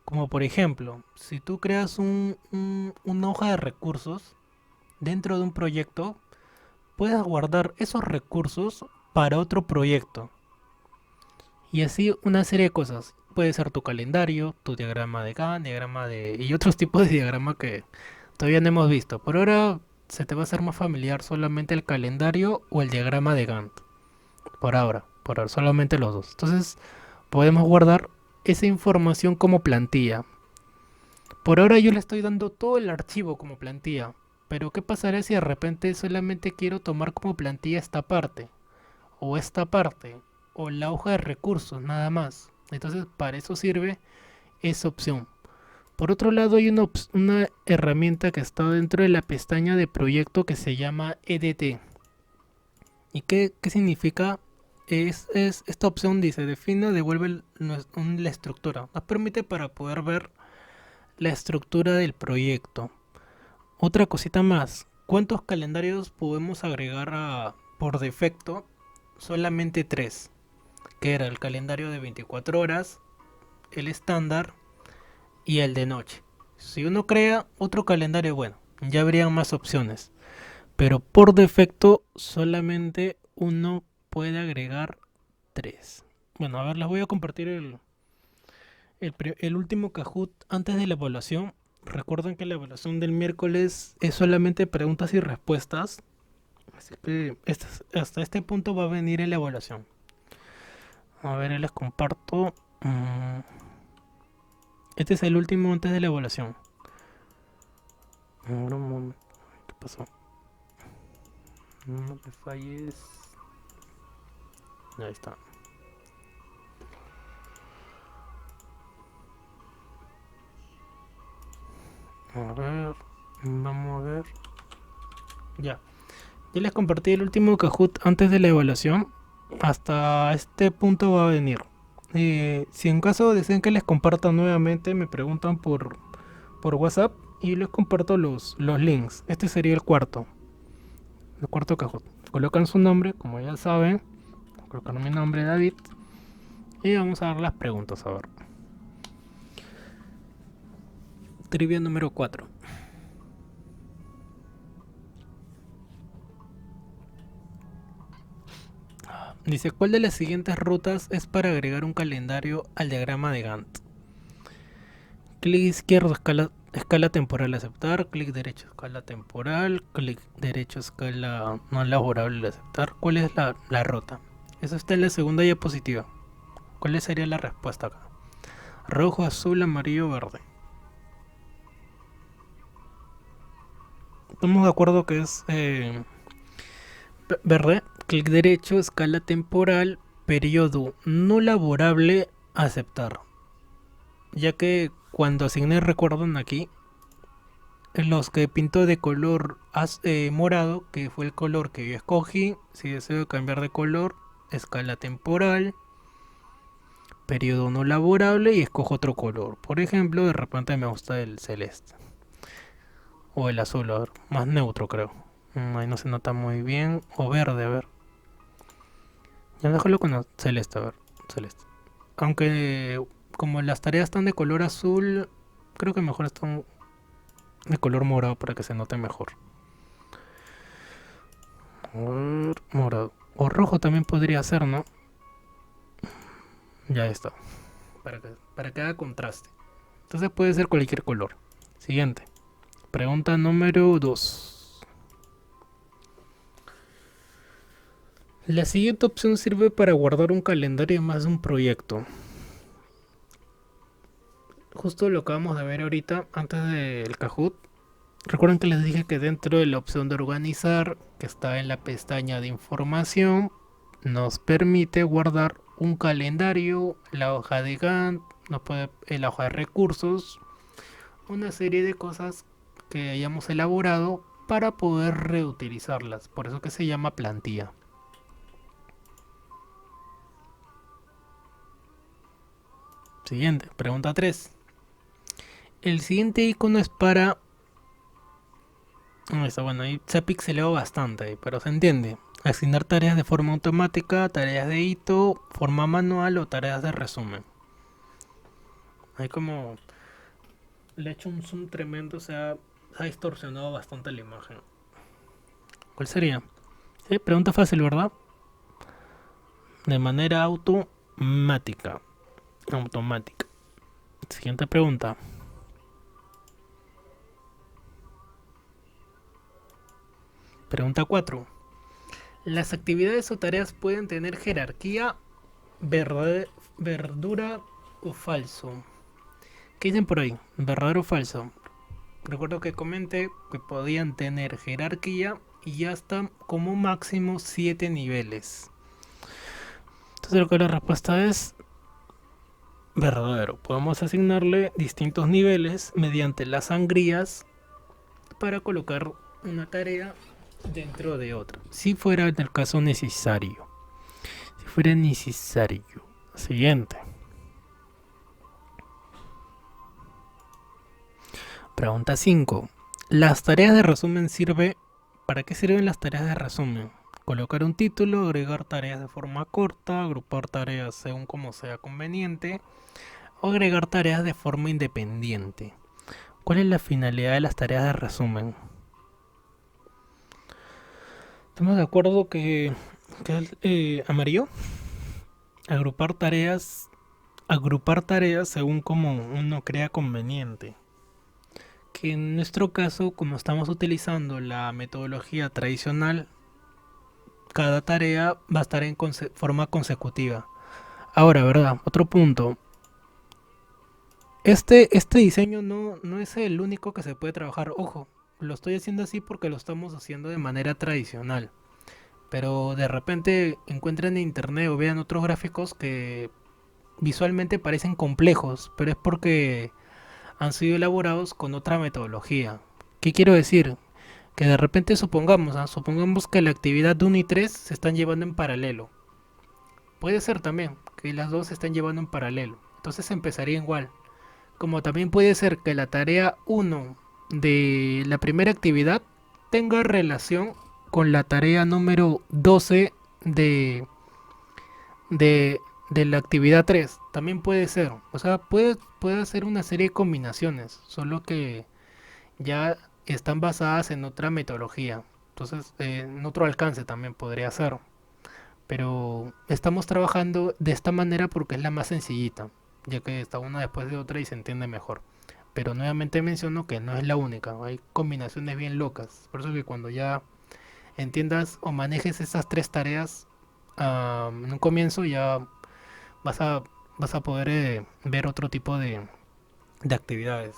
Como por ejemplo, si tú creas una hoja de recursos dentro de un proyecto, puedes guardar esos recursos para otro proyecto. Y así una serie de cosas. Puede ser tu calendario, tu diagrama de Gantt, y otros tipos de diagrama que todavía no hemos visto. Por ahora se te va a hacer más familiar solamente el calendario o el diagrama de Gantt. Por ahora, solamente los dos. Entonces podemos guardar esa información como plantilla. Por ahora yo le estoy dando todo el archivo como plantilla. Pero ¿qué pasará si de repente solamente quiero tomar como plantilla esta parte? O esta parte, o la hoja de recursos, nada más. Entonces, para eso sirve esa opción. Por otro lado, hay una herramienta que está dentro de la pestaña de proyecto que se llama EDT. ¿Y qué significa? Esta opción dice, define o devuelve la estructura. Nos permite para poder ver la estructura del proyecto. Otra cosita más, ¿cuántos calendarios podemos agregar por defecto? Solamente 3, que era el calendario de 24 horas, el estándar y el de noche. Si uno crea otro calendario, bueno, ya habrían más opciones, pero por defecto solamente uno puede agregar 3. Bueno, a ver, les voy a compartir el último Kahoot antes de la evaluación. Recuerden que la evaluación del miércoles es solamente preguntas y respuestas, así que hasta este punto va a venir en la evaluación. A ver, les comparto. Este es el último antes de la evaluación. Ahora un momento. ¿Qué pasó? No te falles. Ahí está. A ver. Vamos a ver. Ya. Ya les compartí el último Kahoot antes de la evaluación. Hasta este punto va a venir. Si en caso desean que les comparta nuevamente, me preguntan por WhatsApp y les comparto los links. Este sería el cuarto Kahoot. Colocan su nombre, como ya saben. Colocan mi nombre, David. Y vamos a dar las preguntas, a ver. Trivia número 4. Dice, ¿cuál de las siguientes rutas es para agregar un calendario al diagrama de Gantt? Clic izquierdo, escala temporal aceptar, clic derecho, escala temporal, clic derecho, escala no laborable aceptar. ¿Cuál es la ruta? Eso está en la segunda diapositiva. ¿Cuál sería la respuesta acá? Rojo, azul, amarillo, verde. Estamos de acuerdo que es verde. Clic derecho, escala temporal, periodo no laborable, aceptar. Ya que cuando asigné, recuerdan aquí, los que pintó de color morado, que fue el color que yo escogí. Si deseo cambiar de color, escala temporal, periodo no laborable y escojo otro color. Por ejemplo, de repente me gusta el celeste o el azul, a ver, más neutro creo. Ahí no se nota muy bien. O verde, a ver. Ya déjalo con el celeste, a ver, celeste. Aunque como las tareas están de color azul, creo que mejor están de color morado para que se note mejor. A ver, morado. O rojo también podría ser, ¿no? Ya está. Para que haga contraste. Entonces puede ser cualquier color. Siguiente. Pregunta número 2. La siguiente opción sirve para guardar un calendario más de un proyecto. Justo lo acabamos de ver ahorita, antes del Kahoot. Recuerden que les dije que dentro de la opción de organizar, que está en la pestaña de información, nos permite guardar un calendario, la hoja de Gantt, la hoja de recursos, una serie de cosas que hayamos elaborado para poder reutilizarlas. Por eso que se llama plantilla. Siguiente, pregunta 3. El siguiente icono es para Está bueno, ahí se ha pixelado bastante, pero se entiende. Asignar tareas de forma automática, tareas de hito, forma manual o tareas de resumen. Ahí como le he hecho un zoom tremendo, se ha distorsionado bastante la imagen. ¿Cuál sería? Sí, pregunta fácil, ¿verdad? De manera automática. Automática. Siguiente pregunta. Pregunta 4. Las actividades o tareas pueden tener jerarquía, verdura o falso. ¿Qué dicen por ahí? ¿Verdadero o falso? Recuerdo que comenté que podían tener jerarquía y hasta como máximo 7 niveles. Entonces lo que la respuesta es verdadero. Podemos asignarle distintos niveles mediante las sangrías para colocar una tarea dentro de otra. Si fuera en el caso necesario. Si fuera necesario. Siguiente. Pregunta 5. Las tareas de resumen sirve. ¿Para qué sirven las tareas de resumen? Colocar un título, agregar tareas de forma corta, agrupar tareas según como sea conveniente o agregar tareas de forma independiente. ¿Cuál es la finalidad de las tareas de resumen? Estamos de acuerdo que es amarillo. Agrupar tareas según como uno crea conveniente. Que en nuestro caso, como estamos utilizando la metodología tradicional, cada tarea va a estar en forma consecutiva. Ahora, ¿verdad? Otro punto. Este diseño no es el único que se puede trabajar. Ojo, lo estoy haciendo así porque lo estamos haciendo de manera tradicional. Pero de repente encuentran en internet o vean otros gráficos que visualmente parecen complejos, pero es porque han sido elaborados con otra metodología. ¿Qué quiero decir? Que de repente supongamos que la actividad 1 y 3 se están llevando en paralelo. Puede ser también que las dos se estén llevando en paralelo. Entonces empezaría igual. Como también puede ser que la tarea 1 de la primera actividad tenga relación con la tarea número 12 de, de la actividad 3. También puede ser. O sea, puede hacer una serie de combinaciones. Solo que ya están basadas en otra metodología. Entonces, en otro alcance también podría ser. Pero estamos trabajando de esta manera porque es la más sencillita, ya que está una después de otra y se entiende mejor. Pero nuevamente menciono que no es la única, hay combinaciones bien locas. Por eso que cuando ya entiendas o manejes esas tres tareas en un comienzo, ya vas a, vas a poder ver otro tipo de actividades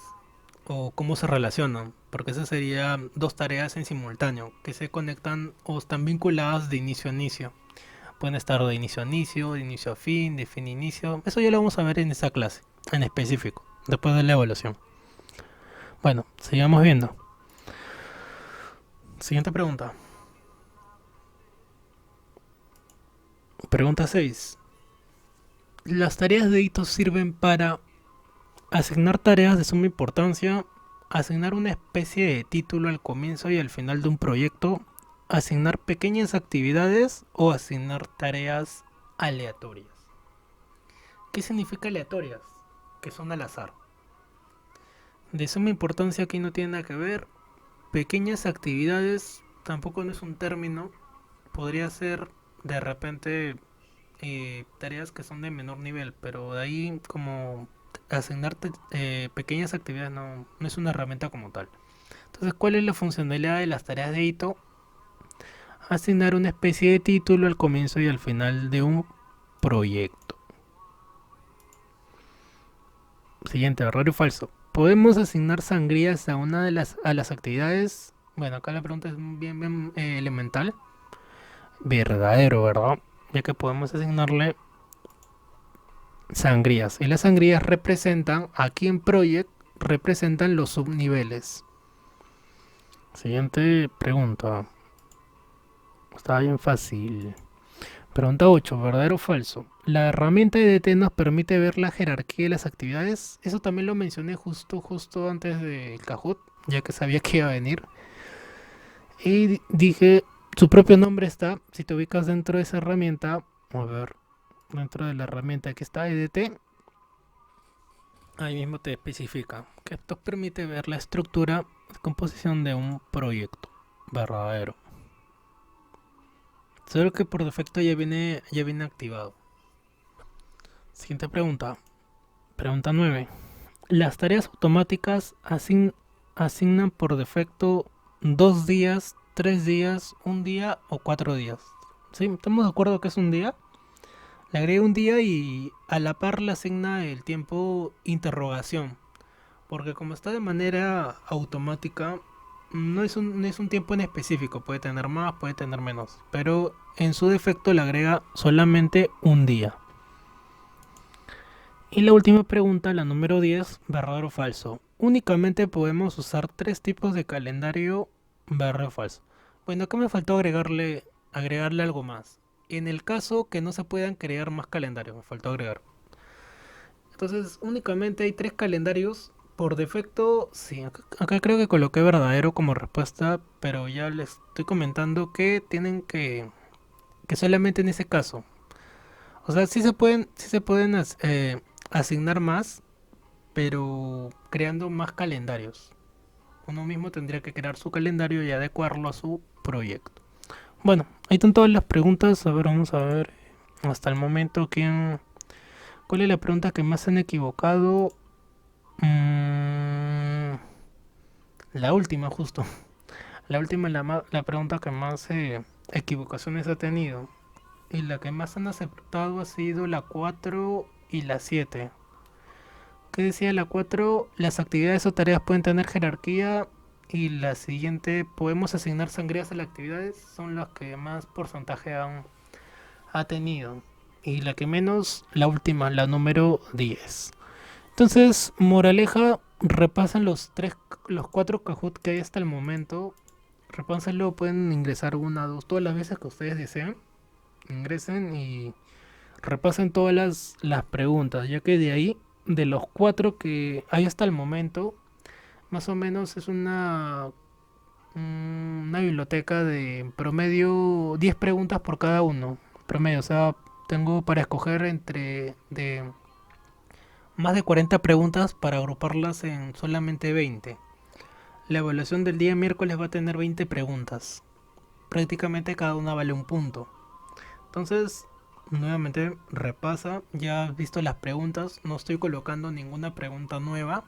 o cómo se relacionan, porque esas serían dos tareas en simultáneo que se conectan o están vinculadas de inicio a inicio. Pueden estar de inicio a fin, de fin a inicio. Eso ya lo vamos a ver en esa clase, en específico, después de la evaluación. Bueno, sigamos viendo. Siguiente pregunta. Pregunta 6. Las tareas de hitos sirven para asignar tareas de suma importancia, asignar una especie de título al comienzo y al final de un proyecto, asignar pequeñas actividades o asignar tareas aleatorias. ¿Qué significa aleatorias? Que son al azar. De suma importancia aquí no tiene nada que ver. Pequeñas actividades tampoco no es un término. Podría ser de repente tareas que son de menor nivel, pero de ahí como asignarte pequeñas actividades no es una herramienta como tal. Entonces, ¿cuál es la funcionalidad de las tareas de hito? Asignar una especie de título al comienzo y al final de un proyecto. Siguiente, verdadero y falso. ¿Podemos asignar sangrías a una de las actividades? Bueno, acá la pregunta es bien elemental. Verdadero, ¿verdad? Ya que podemos asignarle sangrías. Y las sangrías representan, aquí en Project, representan los subniveles. Siguiente pregunta. Está bien fácil. Pregunta 8, ¿verdadero o falso? ¿La herramienta EDT nos permite ver la jerarquía de las actividades? Eso también lo mencioné justo antes del Kahoot, ya que sabía que iba a venir. Y dije, su propio nombre está, si te ubicas dentro de esa herramienta, a ver, dentro de la herramienta que está EDT, ahí mismo te especifica que esto permite ver la estructura de composición de un proyecto verdadero. Solo que por defecto ya viene activado. Siguiente pregunta. Pregunta 9. Las tareas automáticas asignan por defecto 2 días, 3 días, 1 día o 4 días. ¿Sí? ¿Estamos de acuerdo que es un día? Le agrega un día y a la par le asigna el tiempo interrogación. Porque como está de manera automática, no es un tiempo en específico. Puede tener más, puede tener menos. Pero en su defecto le agrega solamente un día. Y la última pregunta, la número 10, verdadero o falso. Únicamente podemos usar 3 tipos de calendario, verdadero o falso. Bueno, acá me faltó agregarle algo más. En el caso que no se puedan crear más calendarios, me faltó agregar. Entonces, únicamente hay 3 calendarios. Por defecto, sí, acá creo que coloqué verdadero como respuesta, pero ya les estoy comentando que tienen que solamente en ese caso. O sea, sí se pueden asignar más, pero creando más calendarios. Uno mismo tendría que crear su calendario y adecuarlo a su proyecto. Bueno, ahí están todas las preguntas. A ver, vamos a ver hasta el momento ¿cuál es la pregunta que más se han equivocado? Mm, la última, justo. La última es la pregunta que más equivocaciones ha tenido. Y la que más han aceptado ha sido la 4 y la 7. ¿Qué decía la 4? Las actividades o tareas pueden tener jerarquía. Y la siguiente, podemos asignar sangrías a las actividades. Son las que más porcentaje ha tenido. Y la que menos, la última, la número 10. Entonces, moraleja, repasen los 4 Kahoot que hay hasta el momento. Repásenlo, pueden ingresar una, dos, todas las veces que ustedes deseen. Ingresen y repasen todas las preguntas, ya que de ahí, de los 4 que hay hasta el momento, más o menos es una biblioteca de promedio 10 preguntas por cada uno. Promedio, o sea, tengo para escoger entre de más de 40 preguntas para agruparlas en solamente 20. La evaluación del día miércoles va a tener 20 preguntas. Prácticamente cada una vale un punto. Entonces, nuevamente repasa. Ya has visto las preguntas. No estoy colocando ninguna pregunta nueva.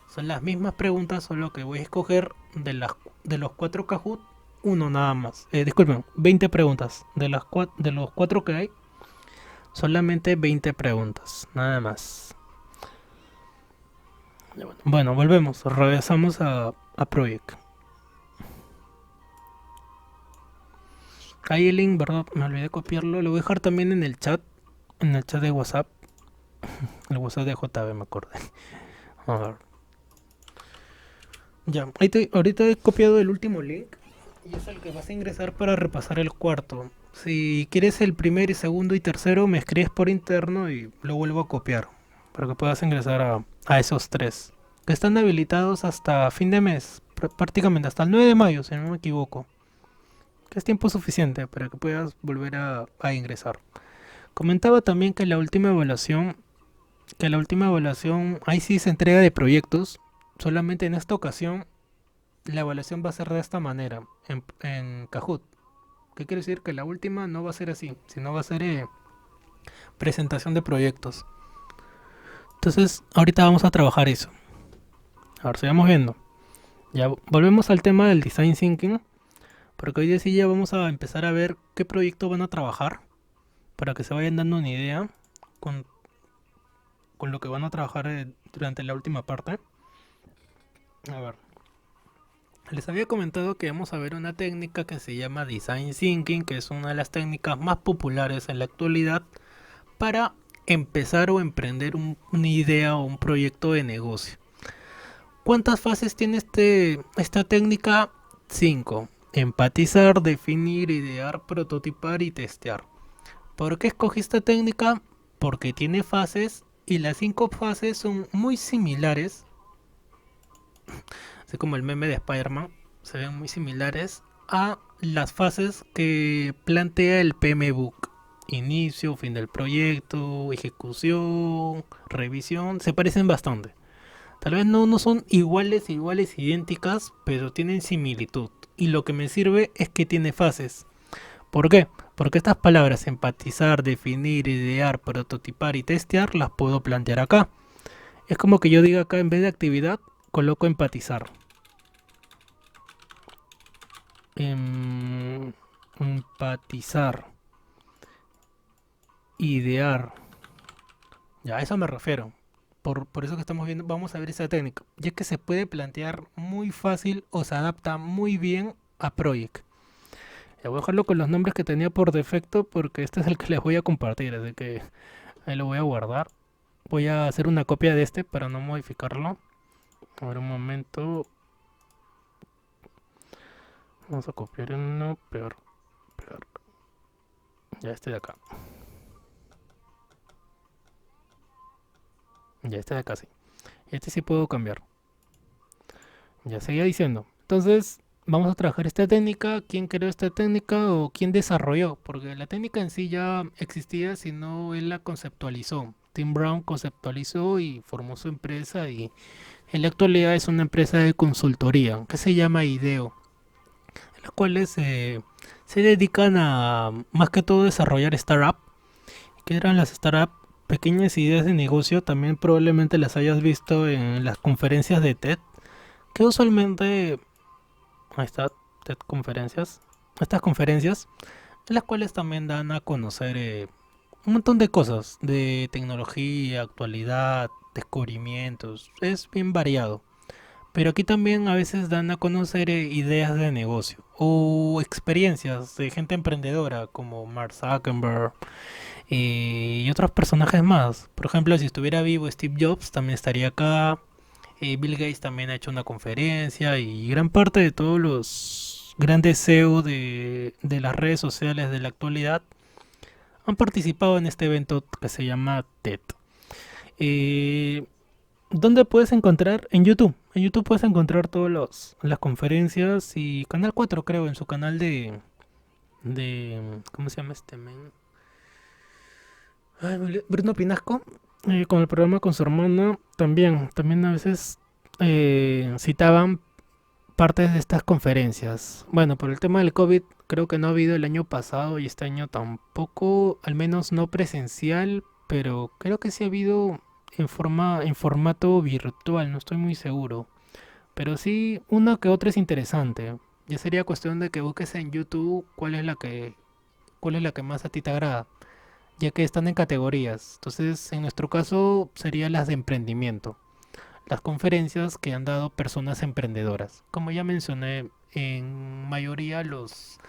Son las mismas preguntas, solo que voy a escoger de los 4 Kahoot, uno nada más. Disculpen, 20 preguntas. De los 4 que hay, solamente 20 preguntas, nada más. Bueno, volvemos. Regresamos a Project. Ahí el link, ¿verdad? Me olvidé copiarlo. Lo voy a dejar también en el chat. En el chat de WhatsApp. El WhatsApp de JB, me acordé. A ver. Ya, ahorita he copiado el último link. Y es el que vas a ingresar para repasar el cuarto. Si quieres el primer y segundo y tercero, me escribes por interno y lo vuelvo a copiar. Para que puedas ingresar a esos 3. Que están habilitados hasta fin de mes. Prácticamente hasta el 9 de mayo, si no me equivoco. Que es tiempo suficiente para que puedas volver a ingresar. Comentaba también que la última evaluación, ahí sí se entrega de proyectos. Solamente en esta ocasión la evaluación va a ser de esta manera, en Kahoot. ¿Qué quiere decir? Que la última no va a ser así, sino va a ser presentación de proyectos. Entonces, ahorita vamos a trabajar eso. A ver, sigamos viendo. Ya volvemos al tema del design thinking. Porque hoy día sí ya vamos a empezar a ver qué proyecto van a trabajar. Para que se vayan dando una idea con, con lo que van a trabajar durante la última parte. A ver. Les había comentado que vamos a ver una técnica que se llama Design Thinking, que es una de las técnicas más populares en la actualidad para empezar o emprender una idea o un proyecto de negocio. ¿Cuántas fases tiene esta técnica? 5. Empatizar, definir, idear, prototipar y testear. ¿Por qué escogí esta técnica? Porque tiene fases y las 5 fases son muy similares. Así como el meme de Spider-Man. se ven muy similares a las fases que plantea el PMBOK. Inicio, fin del proyecto, ejecución, revisión, se parecen bastante. Tal vez no son iguales, idénticas, pero tienen similitud. Y lo que me sirve es que tiene fases. ¿Por qué? Porque estas palabras, empatizar, definir, idear, prototipar y testear, las puedo plantear acá. Es como que yo diga acá, en vez de actividad, coloco empatizar. Empatizar. Idear. Ya, a eso me refiero. Por eso que estamos viendo, vamos a ver esa técnica. Ya que se puede plantear muy fácil o se adapta muy bien a Project. Ya voy a dejarlo con los nombres que tenía por defecto porque este es el que les voy a compartir. Así que ahí lo voy a guardar. Voy a hacer una copia de este para no modificarlo. A ver un momento. Vamos a copiar uno. Peor. Ya este de acá. Ya este de acá sí. Este sí puedo cambiar. Ya seguía diciendo. Entonces, vamos a trabajar esta técnica. ¿Quién creó esta técnica o quién desarrolló? Porque la técnica en sí ya existía, sino él la conceptualizó. Tim Brown conceptualizó y formó su empresa y en la actualidad es una empresa de consultoría que se llama IDEO, en las cuales se dedican a más que todo desarrollar startups. ¿Qué eran las startups? Pequeñas ideas de negocio, también probablemente las hayas visto en las conferencias de TED, que usualmente, ahí está, TED conferencias, estas conferencias, en las cuales también dan a conocer un montón de cosas, de tecnología, actualidad, descubrimientos, es bien variado. Pero aquí también a veces dan a conocer ideas de negocio o experiencias de gente emprendedora como Mark Zuckerberg y otros personajes más. Por ejemplo, si estuviera vivo Steve Jobs, también estaría acá. Bill Gates también ha hecho una conferencia y gran parte de todos los grandes CEO de las redes sociales de la actualidad han participado en este evento que se llama TED. Eh, ¿Dónde puedes encontrar? En YouTube. En YouTube puedes encontrar todas las conferencias y Canal 4 creo, en su canal de ¿cómo se llama este men? Ay, Bruno Pinasco, con el programa con su hermana, también a veces citaban partes de estas conferencias. Bueno, por el tema del COVID, creo que no ha habido el año pasado y este año tampoco, al menos no presencial, pero creo que sí ha habido en formato virtual, no estoy muy seguro. Pero sí, una que otra es interesante. Ya sería cuestión de que busques en YouTube cuál es la que más a ti te agrada, ya que están en categorías. Entonces, en nuestro caso, serían las de emprendimiento, las conferencias que han dado personas emprendedoras. Como ya mencioné, en mayoría los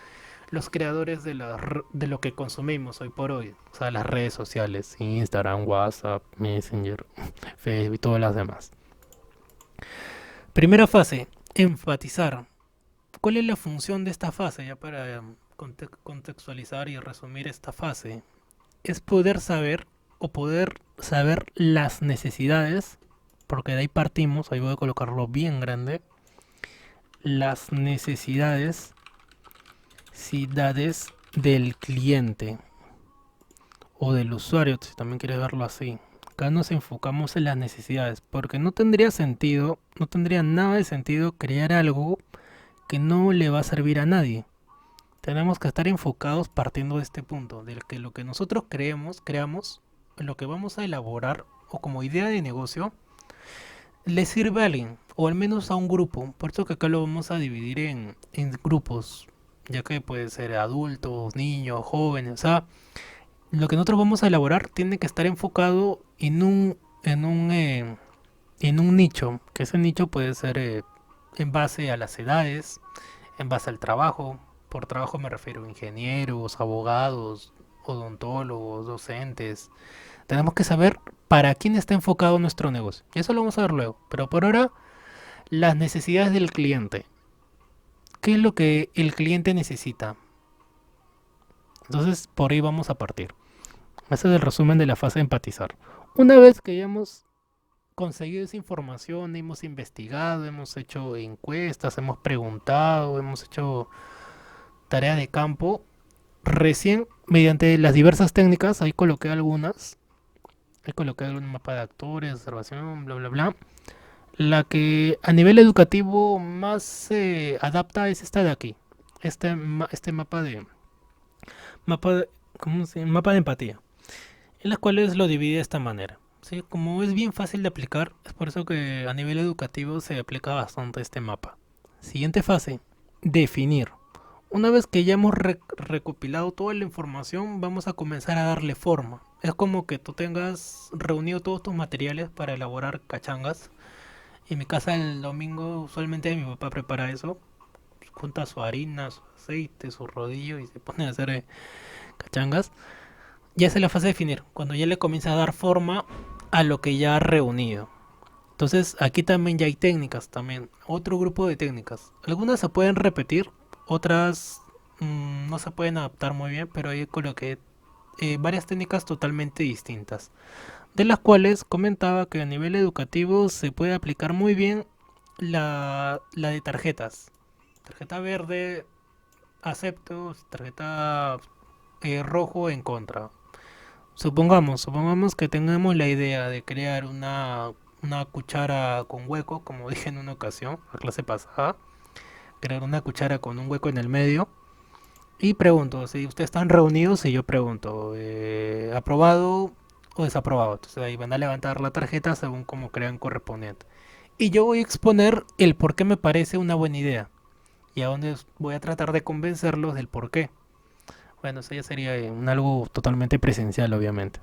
creadores de lo que consumimos hoy por hoy, o sea, las redes sociales, Instagram, WhatsApp, Messenger, Facebook y todas las demás. Primera fase, enfatizar. ¿Cuál es la función de esta fase? Ya para contextualizar y resumir esta fase, es poder saber o poder saber las necesidades, porque de ahí partimos, ahí voy a colocarlo bien grande, las necesidades del cliente o del usuario, si también quieres verlo así. Acá nos enfocamos en las necesidades, porque no tendría sentido, no tendría nada de sentido crear algo que no le va a servir a nadie. Tenemos que estar enfocados partiendo de este punto, de que lo que nosotros creamos, lo que vamos a elaborar o como idea de negocio, le sirve a alguien, o al menos a un grupo. Por eso que acá lo vamos a dividir en grupos, ya que puede ser adultos, niños, jóvenes. O sea, lo que nosotros vamos a elaborar tiene que estar enfocado en un nicho, que ese nicho puede ser en base a las edades, en base al trabajo. Por trabajo me refiero a ingenieros, abogados, odontólogos, docentes. Tenemos que saber para quién está enfocado nuestro negocio. Y eso lo vamos a ver luego. Pero por ahora, las necesidades del cliente. ¿Qué es lo que el cliente necesita? Entonces, por ahí vamos a partir. Ese es el resumen de la fase de empatizar. Una vez que hayamos conseguido esa información, hemos investigado, hemos hecho encuestas, hemos preguntado, hemos hecho tarea de campo. Recién, mediante las diversas técnicas, ahí coloqué algunas. Ahí coloqué algún mapa de actores, observación, bla, bla, bla. La que a nivel educativo más se adapta es esta de aquí. Este mapa de, ¿cómo se llama? Mapa de empatía. En las cuales lo divide de esta manera. ¿Sí? Como es bien fácil de aplicar, es por eso que a nivel educativo se aplica bastante este mapa. Siguiente fase, definir. Una vez que ya hemos recopilado toda la información, vamos a comenzar a darle forma. Es como que tú tengas reunido todos tus materiales para elaborar cachangas. En mi casa el domingo usualmente mi papá prepara eso. Junta su harina, su aceite, su rodillo y se pone a hacer cachangas. Ya es la fase de definir, cuando ya le comienza a dar forma a lo que ya ha reunido. Entonces aquí también ya hay técnicas también, otro grupo de técnicas. Algunas se pueden repetir, otras no se pueden adaptar muy bien, pero ahí coloqué varias técnicas totalmente distintas, de las cuales comentaba que a nivel educativo se puede aplicar muy bien la de tarjetas. Tarjeta verde, acepto, tarjeta rojo en contra. Supongamos que tengamos la idea de crear una cuchara con hueco, como dije en una ocasión, la clase pasada, crear una cuchara con un hueco en el medio. Y pregunto, si ustedes están reunidos, y yo pregunto, ¿aprobado o desaprobado? Entonces ahí van a levantar la tarjeta según como crean correspondiente. Y yo voy a exponer el por qué me parece una buena idea. Y a dónde voy a tratar de convencerlos del por qué. Bueno, eso ya sería un algo totalmente presencial, obviamente.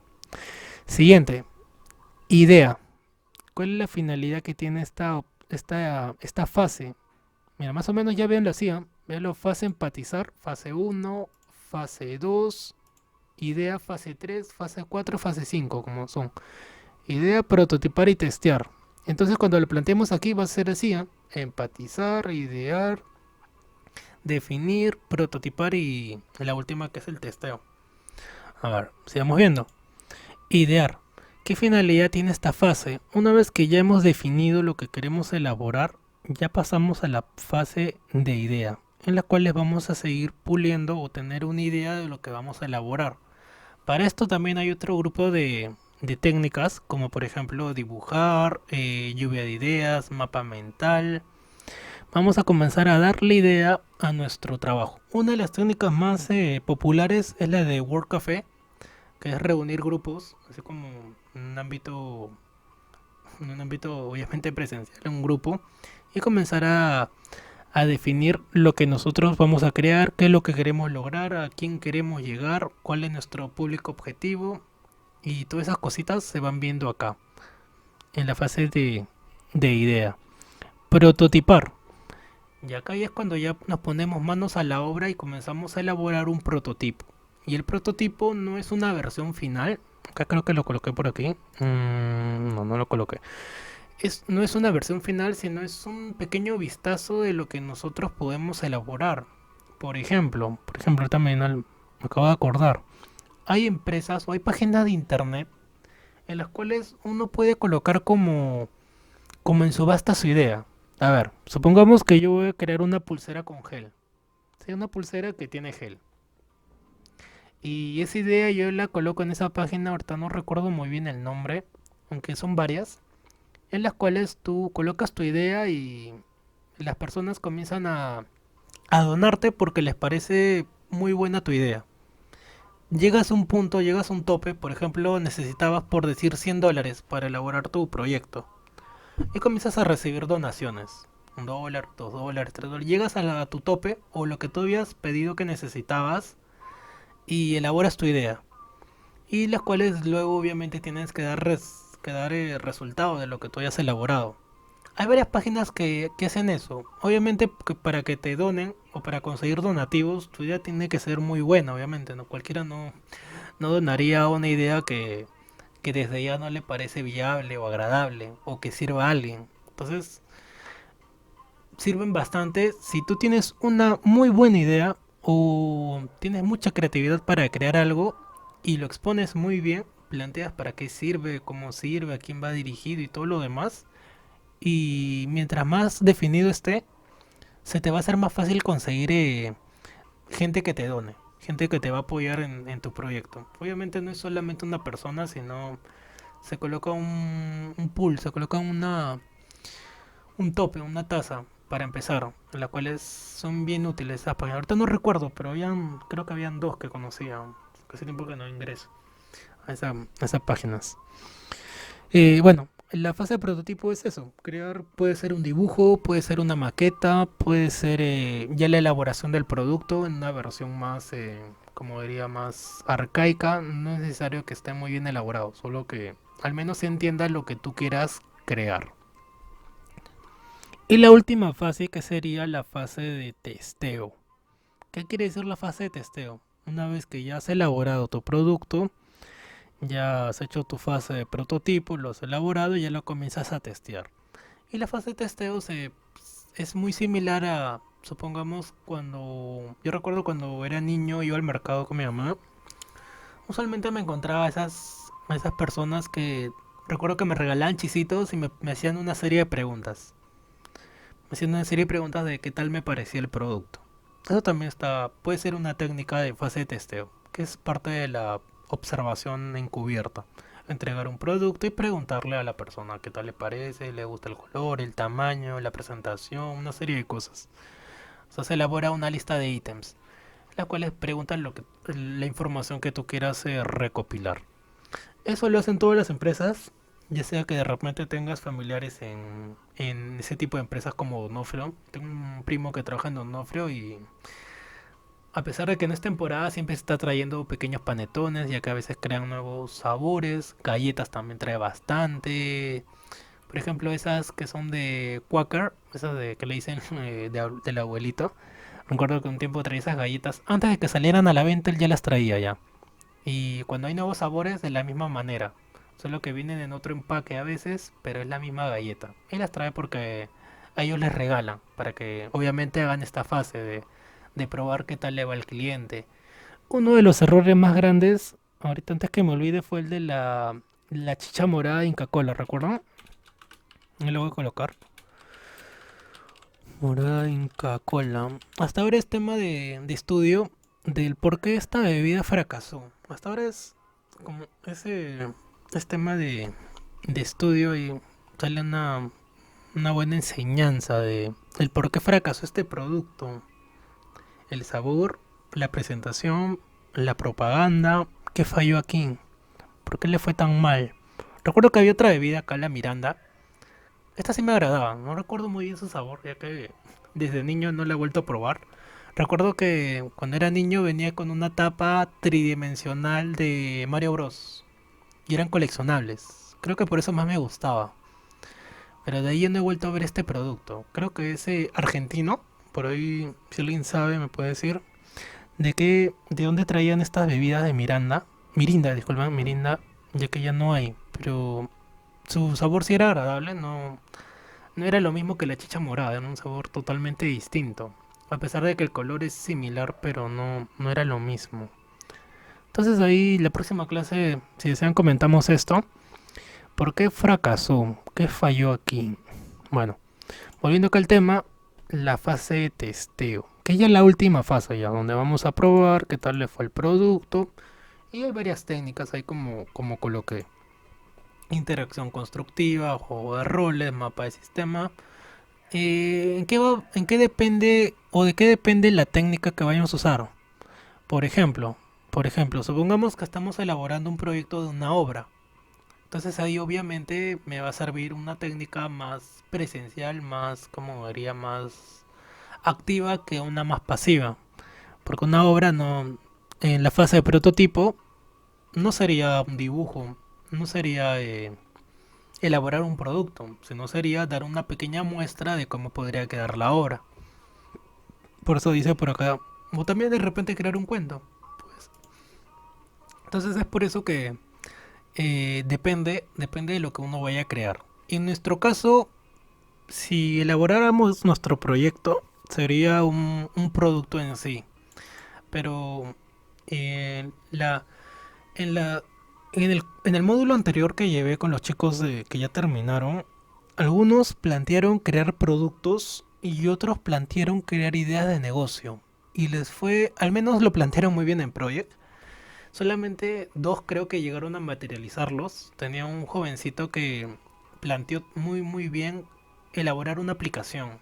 Siguiente, idea. ¿Cuál es la finalidad que tiene esta fase? Mira, más o menos ya véanlo así, ¿eh? Véanlo, fase empatizar, fase uno, fase 2, idea, fase 3, fase 4, fase 5, como son. Idea, prototipar y testear. Entonces cuando lo planteemos aquí va a ser así, ¿eh? Empatizar, idear, definir, prototipar y la última que es el testeo. A ver, sigamos viendo. Idear. ¿Qué finalidad tiene esta fase? Una vez que ya hemos definido lo que queremos elaborar, ya pasamos a la fase de idea, en la cual les vamos a seguir puliendo o tener una idea de lo que vamos a elaborar. Para esto también hay otro grupo de técnicas, como por ejemplo dibujar, lluvia de ideas, mapa mental. Vamos a comenzar a darle idea a nuestro trabajo. Una de las técnicas más populares es la de Word Café, que es reunir grupos, así como en un ámbito obviamente presencial, en un grupo, y comenzar a definir lo que nosotros vamos a crear, qué es lo que queremos lograr, a quién queremos llegar, cuál es nuestro público objetivo, y todas esas cositas se van viendo acá, en la fase de idea. Prototipar. Y acá ya es cuando ya nos ponemos manos a la obra y comenzamos a elaborar un prototipo. Y el prototipo no es una versión final. Acá creo que lo coloqué por aquí. No, no lo coloqué. No es una versión final, sino es un pequeño vistazo de lo que nosotros podemos elaborar. Por ejemplo, también me acabo de acordar. Hay empresas o hay páginas de internet en las cuales uno puede colocar como en subasta su idea. A ver, supongamos que yo voy a crear una pulsera con gel. Sí, una pulsera que tiene gel. Y esa idea yo la coloco en esa página, ahorita no recuerdo muy bien el nombre, aunque son varias, en las cuales tú colocas tu idea y las personas comienzan a donarte porque les parece muy buena tu idea. Llegas a un punto, llegas a un tope, por ejemplo, necesitabas por decir $100 para elaborar tu proyecto. Y comienzas a recibir donaciones. $1, $2, $3. Llegas a tu tope o lo que tú habías pedido que necesitabas y elaboras tu idea. Y las cuales luego obviamente tienes que dar resultado de lo que tú hayas elaborado. Hay varias páginas que hacen eso. Obviamente que para que te donen o para conseguir donativos, tu idea tiene que ser muy buena, obviamente. ¿No? Cualquiera no donaría una idea que desde ya no le parece viable o agradable o que sirva a alguien. Entonces, sirven bastante si tú tienes una muy buena idea o tienes mucha creatividad para crear algo y lo expones muy bien, planteas para qué sirve, cómo sirve, a quién va dirigido y todo lo demás. Y mientras más definido esté, se te va a hacer más fácil conseguir gente que te done, gente que te va a apoyar en tu proyecto. Obviamente no es solamente una persona, sino se coloca un pool, se coloca un tope, una tasa para empezar, las cuales son bien útiles esas páginas. Ahorita no recuerdo, pero creo que habían dos que conocía. Hace tiempo que no ingreso a esas páginas. Bueno, la fase de prototipo es eso. Crear puede ser un dibujo, puede ser una maqueta, puede ser ya la elaboración del producto en una versión más, como diría, más arcaica. No es necesario que esté muy bien elaborado, solo que al menos se entienda lo que tú quieras crear. Y la última fase que sería la fase de testeo. ¿Qué quiere decir la fase de testeo? Una vez que ya has elaborado tu producto, ya has hecho tu fase de prototipo, lo has elaborado y ya lo comienzas a testear. Y la fase de testeo es muy similar a, supongamos, cuando... Yo recuerdo cuando era niño, iba al mercado con mi mamá. Usualmente me encontraba esas personas que... Recuerdo que me regalaban chisitos y me hacían una serie de preguntas. Me hacían una serie de preguntas de qué tal me parecía el producto. Eso también puede ser una técnica de fase de testeo, que es parte de la observación encubierta. Entregar un producto y preguntarle a la persona qué tal le parece, le gusta el color, el tamaño, la presentación, una serie de cosas. O sea, se elabora una lista de ítems, las cuales preguntan la información que tú quieras recopilar. Eso lo hacen todas las empresas, ya sea que de repente tengas familiares en ese tipo de empresas como Donofrio. Tengo un primo que trabaja en Donofrio y a pesar de que no es temporada, siempre se está trayendo pequeños panetones, ya que a veces crean nuevos sabores. Galletas también trae bastante. Por ejemplo, esas que son de Quaker, esas de que le dicen del abuelito. Recuerdo que un tiempo traía esas galletas. Antes de que salieran a la venta, él ya las traía ya. Y cuando hay nuevos sabores, de la misma manera. Solo que vienen en otro empaque a veces, pero es la misma galleta. Él las trae porque a ellos les regalan, para que obviamente hagan esta fase de probar qué tal le va al cliente. Uno de los errores más grandes, ahorita antes que me olvide, fue el de la chicha morada de Inca Kola, ¿recuerdan? Y lo voy a colocar. Morada Inca Kola. Hasta ahora es tema de estudio del por qué esta bebida fracasó. Hasta ahora es como es tema de estudio y sale una buena enseñanza del por qué fracasó este producto. El sabor, la presentación, la propaganda. ¿Qué falló aquí? ¿Por qué le fue tan mal? Recuerdo que había otra bebida acá, la Miranda. Esta sí me agradaba, no recuerdo muy bien su sabor, ya que desde niño no la he vuelto a probar. Recuerdo que cuando era niño venía con una tapa tridimensional de Mario Bros. Y eran coleccionables. Creo que por eso más me gustaba. Pero de ahí ya no he vuelto a ver este producto. Creo que es argentino. Por ahí, si alguien sabe, me puede decir. De dónde traían estas bebidas de Miranda. Mirinda, disculpen, Mirinda. Ya que ya no hay. Pero su sabor sí era agradable. No era lo mismo que la chicha morada. Era un sabor totalmente distinto. A pesar de que el color es similar, pero no era lo mismo. Entonces ahí la próxima clase, si desean, comentamos esto. ¿Por qué fracasó? ¿Qué falló aquí? Bueno, volviendo acá al tema, la fase de testeo, que ya es la última fase ya, donde vamos a probar qué tal le fue el producto. Y hay varias técnicas ahí como coloqué. Interacción constructiva, juego de roles, mapa de sistema. ¿En qué depende o de qué depende la técnica que vayamos a usar? Por ejemplo, supongamos que estamos elaborando un proyecto de una obra. Entonces ahí obviamente me va a servir una técnica más presencial, más, como diría, más activa que una más pasiva. Porque una obra no, en la fase de prototipo, no sería un dibujo, no sería elaborar un producto, sino sería dar una pequeña muestra de cómo podría quedar la obra. Por eso dice por acá, o también de repente crear un cuento. Pues, entonces es por eso que depende de lo que uno vaya a crear. En nuestro caso, si elaboráramos nuestro proyecto, sería un producto en sí. Pero en la, En el módulo anterior que llevé con los chicos que ya terminaron, algunos plantearon crear productos y otros plantearon crear ideas de negocio. Y les fue, al menos lo plantearon muy bien en Project. Solamente dos creo que llegaron a materializarlos. Tenía un jovencito que planteó muy bien elaborar una aplicación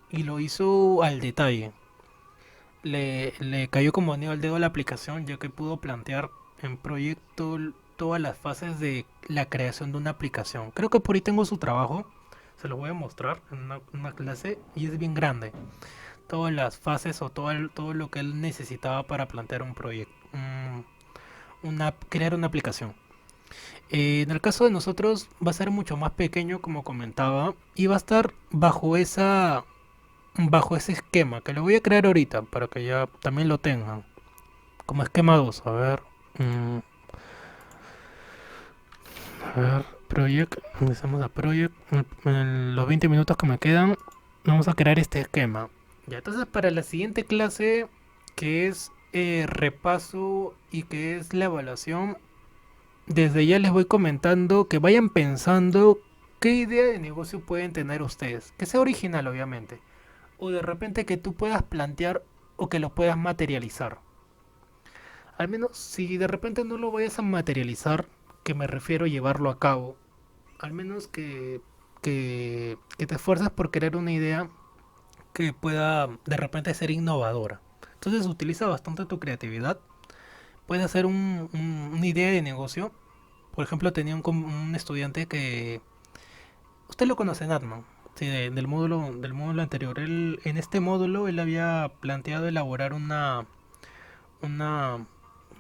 y lo hizo al detalle. Le cayó como anillo al dedo la aplicación ya que pudo plantear en proyecto todas las fases de la creación de una aplicación. Creo que por ahí tengo su trabajo, se lo voy a mostrar en una clase y es bien grande. Todas las fases o todo lo que él necesitaba para plantear un proyecto, crear una aplicación. En el caso de nosotros va a ser mucho más pequeño, como comentaba, y va a estar bajo ese esquema que lo voy a crear ahorita para que ya también lo tengan. Como esquema 2 a ver. A ver, Project. Empezamos a Project. En los 20 minutos que me quedan, vamos a crear este esquema. Ya, entonces para la siguiente clase, que es repaso y que es la evaluación, desde ya les voy comentando que vayan pensando qué idea de negocio pueden tener ustedes. Que sea original, obviamente. O de repente que tú puedas plantear o que lo puedas materializar. Al menos si de repente no lo vayas a materializar, que me refiero a llevarlo a cabo, al menos que te esfuerces por crear una idea que pueda de repente ser innovadora. Entonces utiliza bastante tu creatividad. Puedes hacer una idea de negocio. Por ejemplo, tenía un estudiante que... Usted lo conoce, Natman. Sí, del módulo anterior. En este módulo él había planteado elaborar una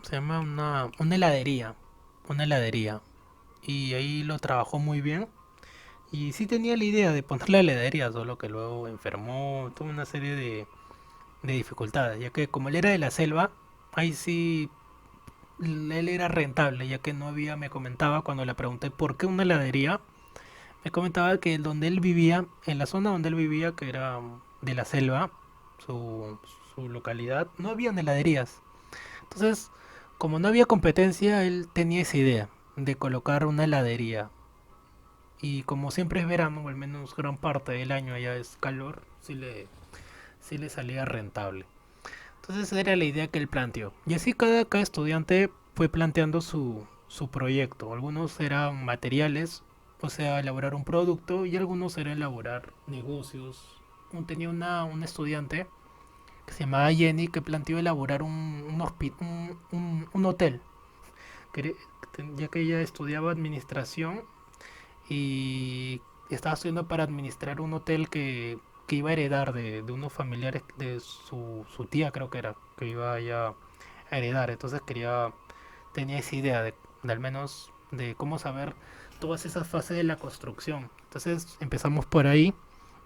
se llama una heladería. Una heladería. Y ahí lo trabajó muy bien. Y sí tenía la idea de poner la heladería, solo que luego enfermó, tuvo una serie de dificultades, ya que como él era de la selva, ahí sí él era rentable, ya que no había, me comentaba cuando le pregunté por qué una heladería, me comentaba que donde él vivía, en la zona donde él vivía, que era de la selva, su, su localidad, no había heladerías. Entonces, como no había competencia, él tenía esa idea de colocar una heladería. Y como siempre es verano, o al menos gran parte del año allá es calor, sí le salía rentable. Entonces esa era la idea que él planteó. Y así cada estudiante fue planteando su proyecto. Algunos eran materiales, o sea, elaborar un producto, y algunos eran elaborar negocios. Tenía un estudiante que se llamaba Jenny que planteó elaborar un hotel. Ya que ella estudiaba administración y estaba estudiando para administrar un hotel que iba a heredar de unos familiares de su tía, creo que era, que iba ya a heredar. Entonces tenía esa idea de al menos de cómo saber todas esas fases de la construcción. Entonces empezamos por ahí,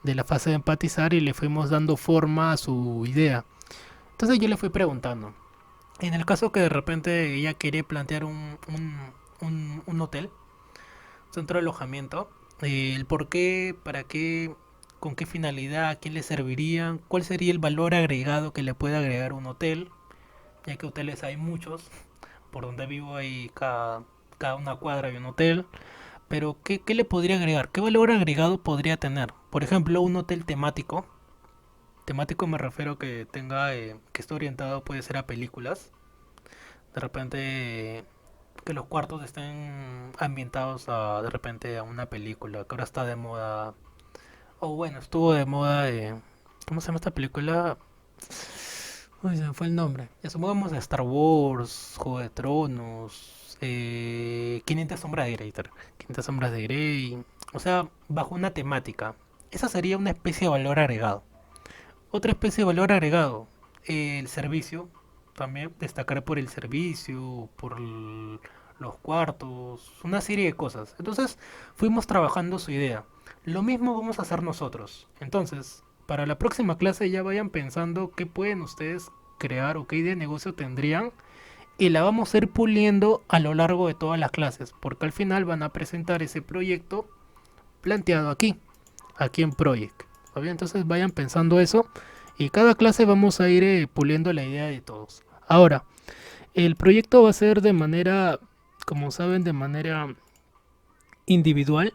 de la fase de empatizar, y le fuimos dando forma a su idea. Entonces yo le fui preguntando. En el caso que de repente ella quiere plantear un hotel, centro de alojamiento, el por qué, para qué, con qué finalidad, a quién le servirían, cuál sería el valor agregado que le puede agregar un hotel, ya que hoteles hay muchos, por donde vivo hay cada una cuadra hay un hotel, pero ¿qué le podría agregar? ¿Qué valor agregado podría tener? Por ejemplo, un hotel temático. Temático me refiero que que esté orientado puede ser a películas. De repente que los cuartos estén ambientados de repente a una película que ahora está de moda. O bueno, estuvo de moda. ¿Cómo se llama esta película? Uy, se me fue el nombre. Ya sumamos a Star Wars, Juego de Tronos, 500 sombras de Grey. 500 sombras de Grey. O sea, bajo una temática. Esa sería una especie de valor agregado. Otra especie de valor agregado, el servicio. También destacar por el servicio, los cuartos, una serie de cosas. Entonces fuimos trabajando su idea. Lo mismo vamos a hacer nosotros. Entonces, para la próxima clase ya vayan pensando qué pueden ustedes crear o qué idea de negocio tendrían, y la vamos a ir puliendo a lo largo de todas las clases, porque al final van a presentar ese proyecto planteado aquí en Project. ¿Está bien? Entonces vayan pensando eso, y cada clase vamos a ir puliendo la idea de todos. Ahora, el proyecto va a ser de manera como saben, de manera individual,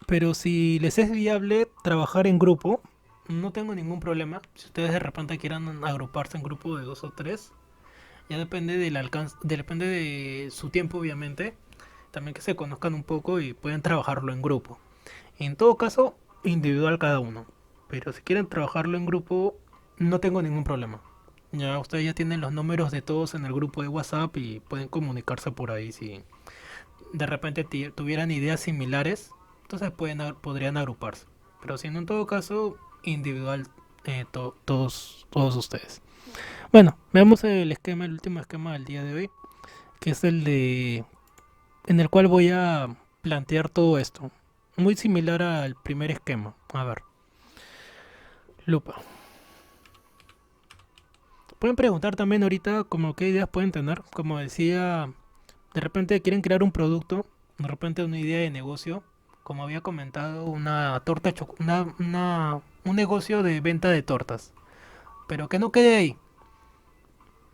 pero si les es viable trabajar en grupo, no tengo ningún problema. Si ustedes de repente quieran agruparse en grupo de dos o tres, ya depende del alcance, depende de su tiempo, obviamente. También que se conozcan un poco y pueden trabajarlo en grupo. En todo caso, individual cada uno. Pero si quieren trabajarlo en grupo, no tengo ningún problema. Ya ustedes ya tienen los números de todos en el grupo de WhatsApp y pueden comunicarse por ahí si de repente tuvieran ideas similares, entonces podrían agruparse. Pero si no, en todo caso, individual todos ustedes. Bueno, veamos el esquema, el último esquema del día de hoy, que es el de en el cual voy a plantear todo esto. Muy similar al primer esquema. A ver, lupa. Pueden preguntar también ahorita como qué ideas pueden tener. Como decía, de repente quieren crear un producto, de repente una idea de negocio. Como había comentado, una torta, un negocio de venta de tortas. Pero que no quede ahí.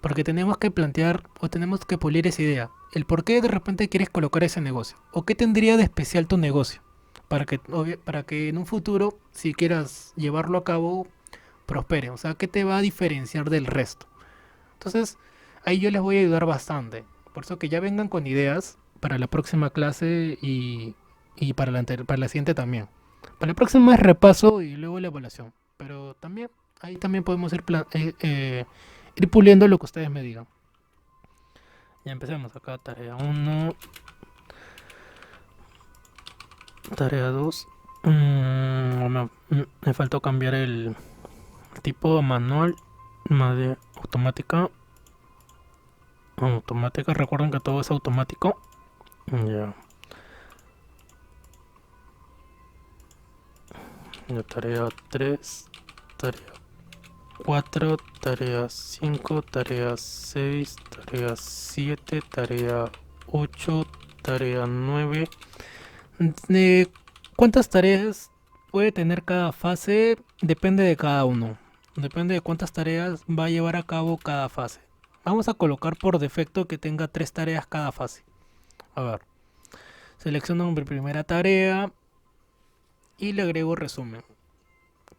Porque tenemos que plantear o tenemos que pulir esa idea. El por qué de repente quieres colocar ese negocio. O qué tendría de especial tu negocio. Para que en un futuro, si quieras llevarlo a cabo, prospere. O sea, qué te va a diferenciar del resto. Entonces, ahí yo les voy a ayudar bastante. Por eso que ya vengan con ideas para la próxima clase y para la siguiente también. Para la próxima es repaso y luego la evaluación. Pero también, ahí también podemos ir puliendo lo que ustedes me digan. Ya empecemos acá, tarea 1, tarea 2. Me faltó cambiar el tipo manual, de automática. Automática, recuerden que todo es automático. Ya. Ya, tarea 3, tarea 4, tarea 5, tarea 6, tarea 7, tarea 8, tarea 9. ¿Cuántas tareas puede tener cada fase? Depende de cada uno. Depende de cuántas tareas va a llevar a cabo cada fase. Vamos a colocar por defecto que tenga 3 tareas cada fase. A ver. Selecciono mi primera tarea y le agrego resumen.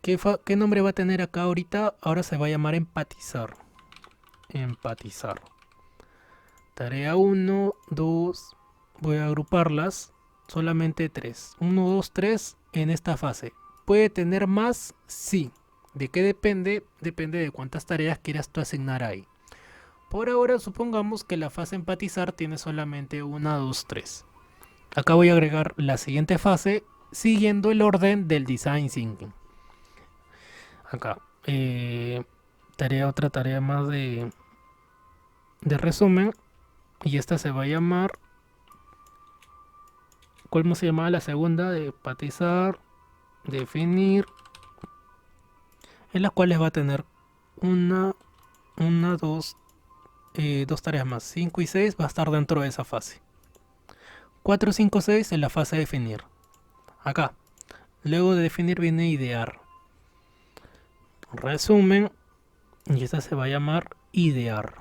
¿Qué nombre va a tener acá ahorita? Ahora se va a llamar empatizar. Empatizar. Tarea 1, 2. Voy a agruparlas. Solamente 3. 1, 2, 3 en esta fase. ¿Puede tener más? Sí. ¿De qué depende? Depende de cuántas tareas quieras tú asignar ahí. Por ahora supongamos que la fase empatizar tiene solamente 1, 2, 3. Acá voy a agregar la siguiente fase siguiendo el orden del design thinking. Acá. Otra tarea más de resumen. Y esta se va a llamar... ¿Cómo se llamaba la segunda? De empatizar, definir. En las cuales va a tener dos tareas más. 5 y 6 va a estar dentro de esa fase. 4, 5, 6 en la fase de definir. Acá. Luego de definir viene idear. Resumen. Y esta se va a llamar idear.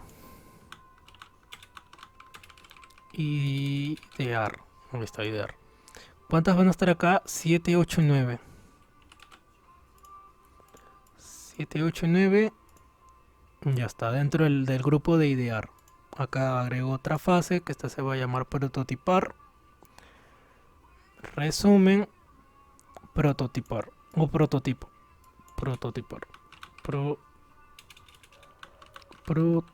Idear. ¿Dónde está idear? ¿Cuántas van a estar acá? 7, 8 y 9. 7, 8 y 9. Ya está dentro del grupo de idear. Acá agrego otra fase que esta se va a llamar prototipar. Resumen. Prototipar. O prototipo. Prototipar. Prototipar.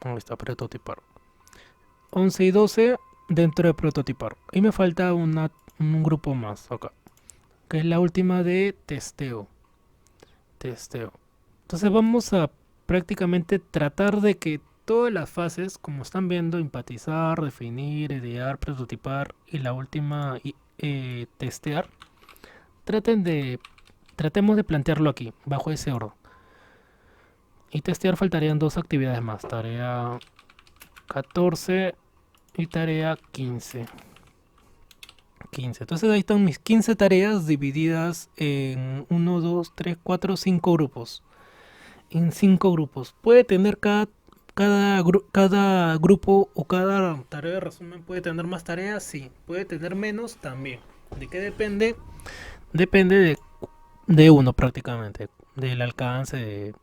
Ahí está, prototipar. 11 y 12 dentro de prototipar. Y me falta un grupo más acá. Que es la última de testeo. Entonces vamos a prácticamente tratar de que todas las fases, como están viendo, empatizar, definir, idear, prototipar y la última testear, tratemos de plantearlo aquí, bajo ese orden. Y testear faltarían 2 actividades más, tarea 14 y tarea 15. Entonces ahí están mis 15 tareas divididas en 1, 2, 3, 4, 5 grupos. En 5 grupos. cada grupo o cada tarea de resumen puede tener más tareas, sí. Puede tener menos también. ¿De qué depende? Depende de uno prácticamente, del alcance,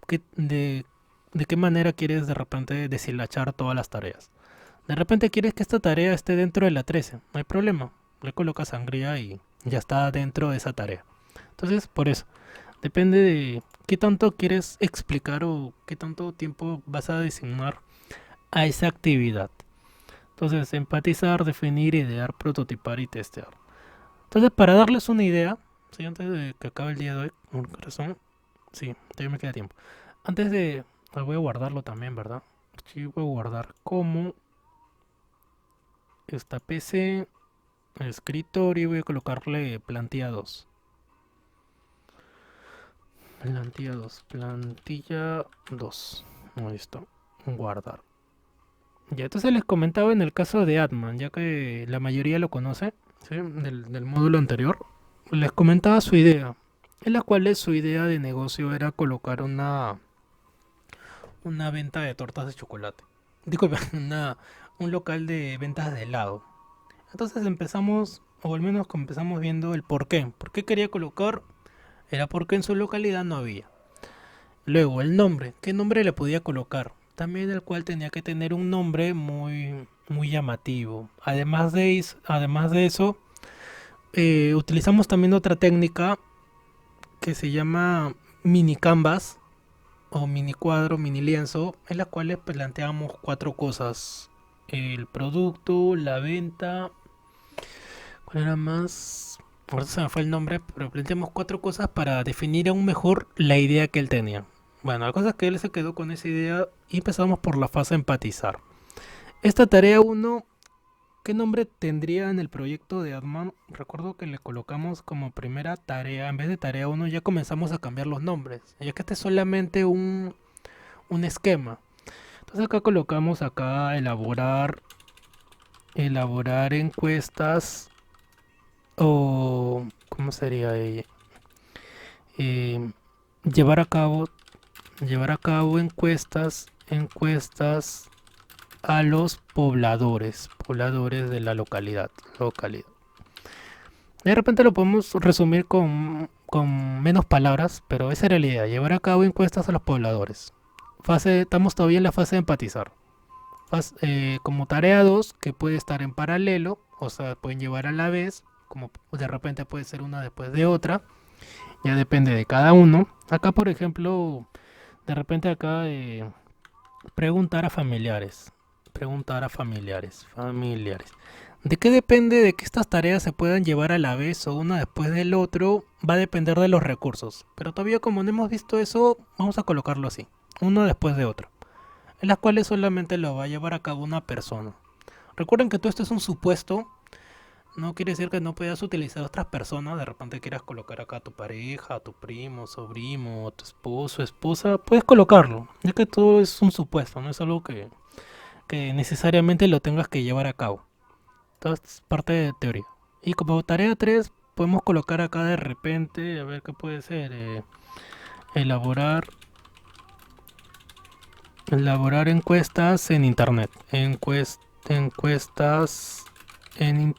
qué, de, de qué manera quieres de repente deshilachar todas las tareas. De repente quieres que esta tarea esté dentro de la 13, no hay problema. Le colocas sangría y ya está dentro de esa tarea. Entonces, por eso, depende de qué tanto quieres explicar o qué tanto tiempo vas a designar a esa actividad. Entonces, empatizar, definir, idear, prototipar y testear. Entonces, para darles una idea, sí, antes de que acabe el día de hoy, con razón, sí, todavía me queda tiempo. Antes de, voy a guardarlo también, ¿verdad? Sí, voy a guardar como esta PC, escritorio, y voy a colocarle plantilla 2. Plantilla 2. Ahí está. Guardar. Ya, entonces les comentaba en el caso de Atman, ya que la mayoría lo conoce, ¿sí? Del módulo anterior. Les comentaba su idea, en la cual su idea de negocio era colocar una venta de tortas de chocolate. Disculpe, un local de ventas de helado. Entonces empezamos, o al menos empezamos viendo el por qué. ¿Por qué quería colocar? Era porque en su localidad no había. Luego, el nombre. ¿Qué nombre le podía colocar? También el cual tenía que tener un nombre muy llamativo. Además de eso, utilizamos también otra técnica que se llama mini canvas o mini cuadro, mini lienzo, en las cuales planteamos cuatro cosas. El producto, la venta, ¿cuál era más? Por eso se me fue el nombre, pero planteamos cuatro cosas para definir aún mejor la idea que él tenía. Bueno, la cosa es que él se quedó con esa idea y empezamos por la fase de empatizar. Esta tarea uno, ¿qué nombre tendría en el proyecto de Adman? Recuerdo que le colocamos como primera tarea, en vez de tarea uno ya comenzamos a cambiar los nombres, ya que este es solamente un esquema. Entonces acá colocamos elaborar encuestas o ¿cómo sería ella? Eh, llevar a cabo encuestas a los pobladores de la localidad. De repente lo podemos resumir con menos palabras, pero esa era la idea, llevar a cabo encuestas a los pobladores. Estamos todavía en la fase de empatizar. Como tarea 2, que puede estar en paralelo, o sea, pueden llevar a la vez, como de repente puede ser una después de otra, ya depende de cada uno. Acá, por ejemplo, de repente acá preguntar a familiares, familiares. ¿De qué depende de que estas tareas se puedan llevar a la vez o una después del otro? Va a depender de los recursos. Pero todavía como no hemos visto eso, vamos a colocarlo así, uno después de otro, en las cuales solamente lo va a llevar a cabo una persona. Recuerden que todo esto es un supuesto, no quiere decir que no puedas utilizar otras personas, de repente quieras colocar acá a tu pareja, a tu primo, sobrino, a tu esposo, esposa, puedes colocarlo, ya que todo es un supuesto, no es algo que necesariamente lo tengas que llevar a cabo. Todo es parte de teoría. Y como tarea 3 podemos colocar acá de repente, a ver qué puede ser, elaborar encuestas en internet. Encuestas en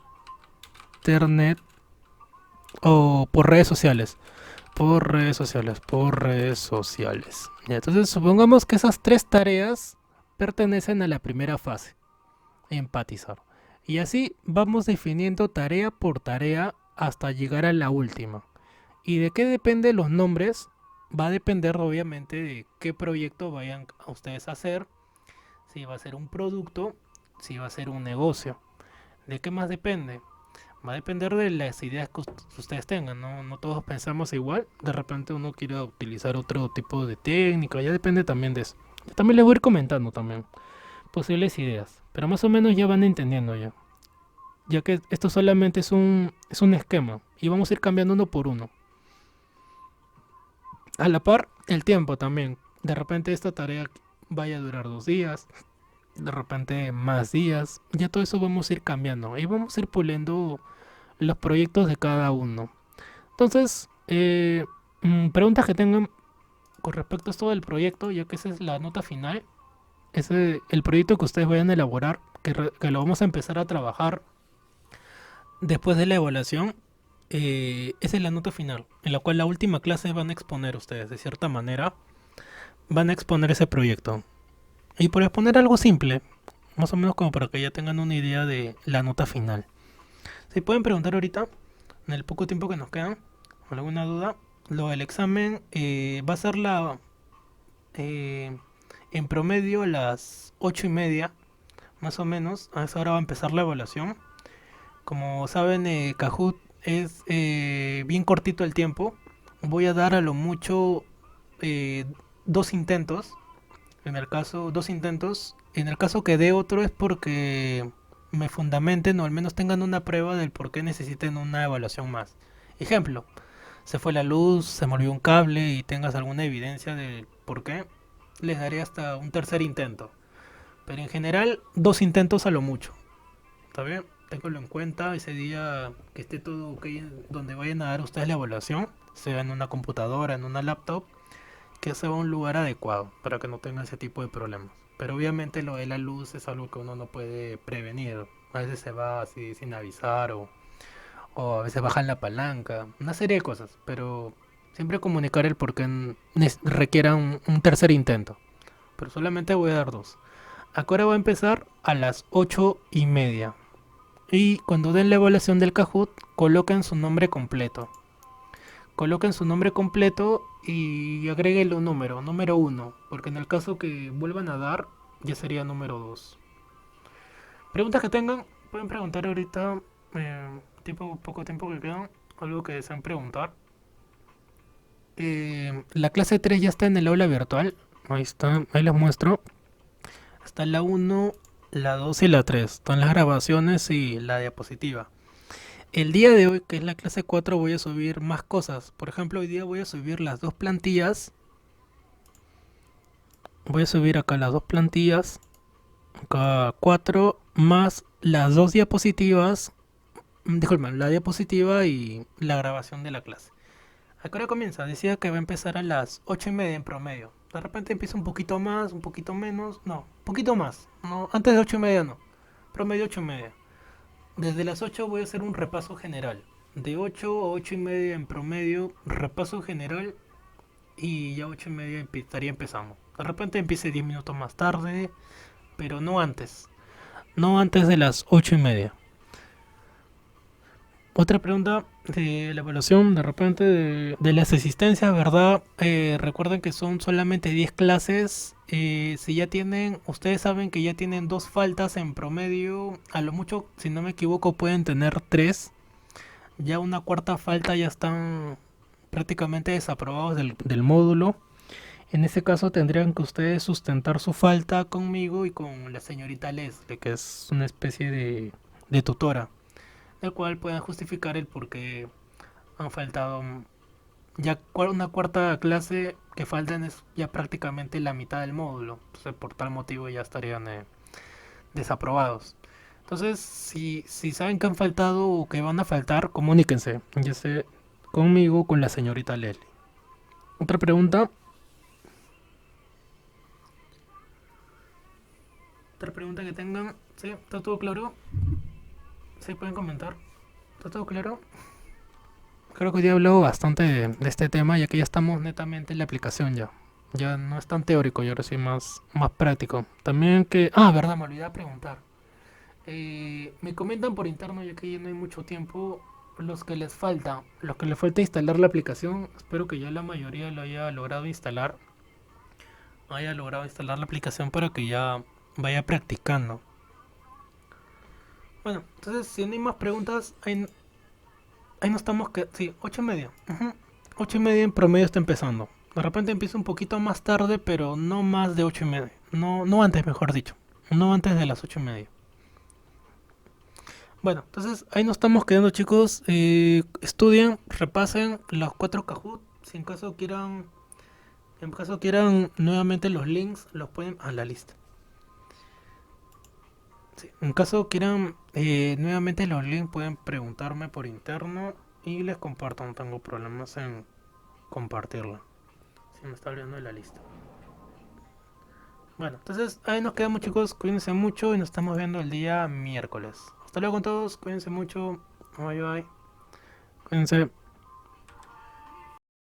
internet o por redes sociales. Ya, entonces supongamos que esas tres tareas pertenecen a la primera fase, empatizar. Y así vamos definiendo tarea por tarea hasta llegar a la última. ¿Y de qué dependen los nombres? Va a depender obviamente de qué proyecto vayan a ustedes a hacer, si va a ser un producto, si va a ser un negocio. ¿De qué más depende? Va a depender de las ideas que ustedes tengan, ¿no? No todos pensamos igual, de repente uno quiere utilizar otro tipo de técnica, ya depende también de eso. Yo también les voy a ir comentando también posibles ideas, pero más o menos ya van entendiendo ya que esto solamente es un esquema y vamos a ir cambiando uno por uno. A la par, el tiempo también. De repente esta tarea vaya a durar 2 días, de repente más días. Ya todo eso vamos a ir cambiando y vamos a ir puliendo los proyectos de cada uno. Entonces, preguntas que tengan con respecto a esto del proyecto, ya que esa es la nota final. el proyecto que ustedes vayan a elaborar, que lo vamos a empezar a trabajar después de la evaluación, esa es la nota final, en la cual la última clase van a exponer ustedes, de cierta manera, van a exponer ese proyecto. Y por exponer algo simple, más o menos como para que ya tengan una idea de la nota final. Si pueden preguntar ahorita, en el poco tiempo que nos queda, alguna duda, lo del examen va a ser eh, en promedio a las 8:30, más o menos. A esa hora va a empezar la evaluación. Como saben, Kahoot es bien cortito el tiempo. Voy a dar a lo mucho eh, dos intentos. En el caso, dos intentos. En el caso que dé otro es porque me fundamenten o al menos tengan una prueba del por qué necesiten una evaluación más. Ejemplo, se fue la luz, se me olvidó un cable y tengas alguna evidencia del por qué, les daré hasta un tercer intento. Pero en general, dos intentos a lo mucho. ¿Está bien? Ténganlo en cuenta ese día que esté todo ok, donde vayan a dar ustedes la evaluación, sea en una computadora, en una laptop, que sea un lugar adecuado para que no tengan ese tipo de problemas. Pero obviamente lo de la luz es algo que uno no puede prevenir. A veces se va así sin avisar o a veces bajan la palanca, una serie de cosas, pero siempre comunicar el por qué requiera un tercer intento. Pero solamente voy a dar dos. Ahora va a empezar a las 8:30. Y cuando den la evaluación del Kahoot, coloquen su nombre completo. Coloquen su nombre completo y agreguen un número uno, porque en el caso que vuelvan a dar, ya sería número 2. Preguntas que tengan, pueden preguntar ahorita, poco tiempo que queda, algo que desean preguntar. La clase 3 ya está en el aula virtual, ahí está, ahí les muestro. Está la uno, la 2 y la 3, están las grabaciones y la diapositiva. El día de hoy, que es la clase 4, voy a subir más cosas. Por ejemplo, hoy día voy a subir las dos plantillas. Voy a subir acá las dos plantillas. Acá 4 más las dos diapositivas. Disculpen, la diapositiva y la grabación de la clase. ¿A qué hora comienza? Decía que va a empezar a las 8:30 en promedio. De repente empieza un poquito más, un poquito menos. No, un poquito más. No, antes de 8:30 no. Promedio 8:30. Desde las 8 voy a hacer un repaso general. De 8 a 8:30 en promedio, repaso general y ya 8:30 estaría empezando. De repente empiece 10 minutos más tarde, pero no antes. No antes de las 8:30. Otra pregunta de la evaluación, de repente, de las asistencias, ¿verdad? Recuerden que son solamente 10 clases. Si ya tienen, ustedes saben que ya tienen dos faltas en promedio, a lo mucho, si no me equivoco, pueden tener tres. Ya una cuarta falta ya están prácticamente desaprobados del módulo. En ese caso tendrían que ustedes sustentar su falta conmigo y con la señorita Leslie, que es una especie de tutora, del cual puedan justificar el por qué han faltado. Ya una cuarta clase que faltan es ya prácticamente la mitad del módulo. Entonces, por tal motivo ya estarían desaprobados. Entonces, si saben que han faltado o que van a faltar, comuníquense, ya sea conmigo o con la señorita Leslie. Otra pregunta. Otra pregunta que tengan. ¿Sí? ¿Está todo claro? ¿Sí pueden comentar? ¿Está todo claro? Creo que hoy día hablo bastante de este tema, ya que ya estamos netamente en la aplicación ya. Ya no es tan teórico y ahora sí más práctico. También que... Ah, verdad, me olvidé de preguntar. Me comentan por interno, ya que ya no hay mucho tiempo, los que les falta instalar la aplicación. Espero que ya la mayoría lo haya logrado instalar la aplicación para que ya vaya practicando. Bueno, entonces si no hay más preguntas, ahí no estamos que... Sí, 8:30. 8:30 en promedio está empezando. De repente empieza un poquito más tarde, pero no más de 8:30. No, no antes, mejor dicho. No antes de las 8:30. Bueno, entonces ahí nos estamos quedando, chicos. Estudien, repasen los cuatro Kahoot. Si en caso quieran nuevamente los links, los pueden a la lista. Sí, en caso quieran nuevamente los links, pueden preguntarme por interno y les comparto. No tengo problemas en compartirlo. Si me está abriendo la lista. Bueno, entonces ahí nos quedamos chicos, cuídense mucho y nos estamos viendo el día miércoles. Hasta luego con todos, cuídense mucho. Bye bye. Cuídense.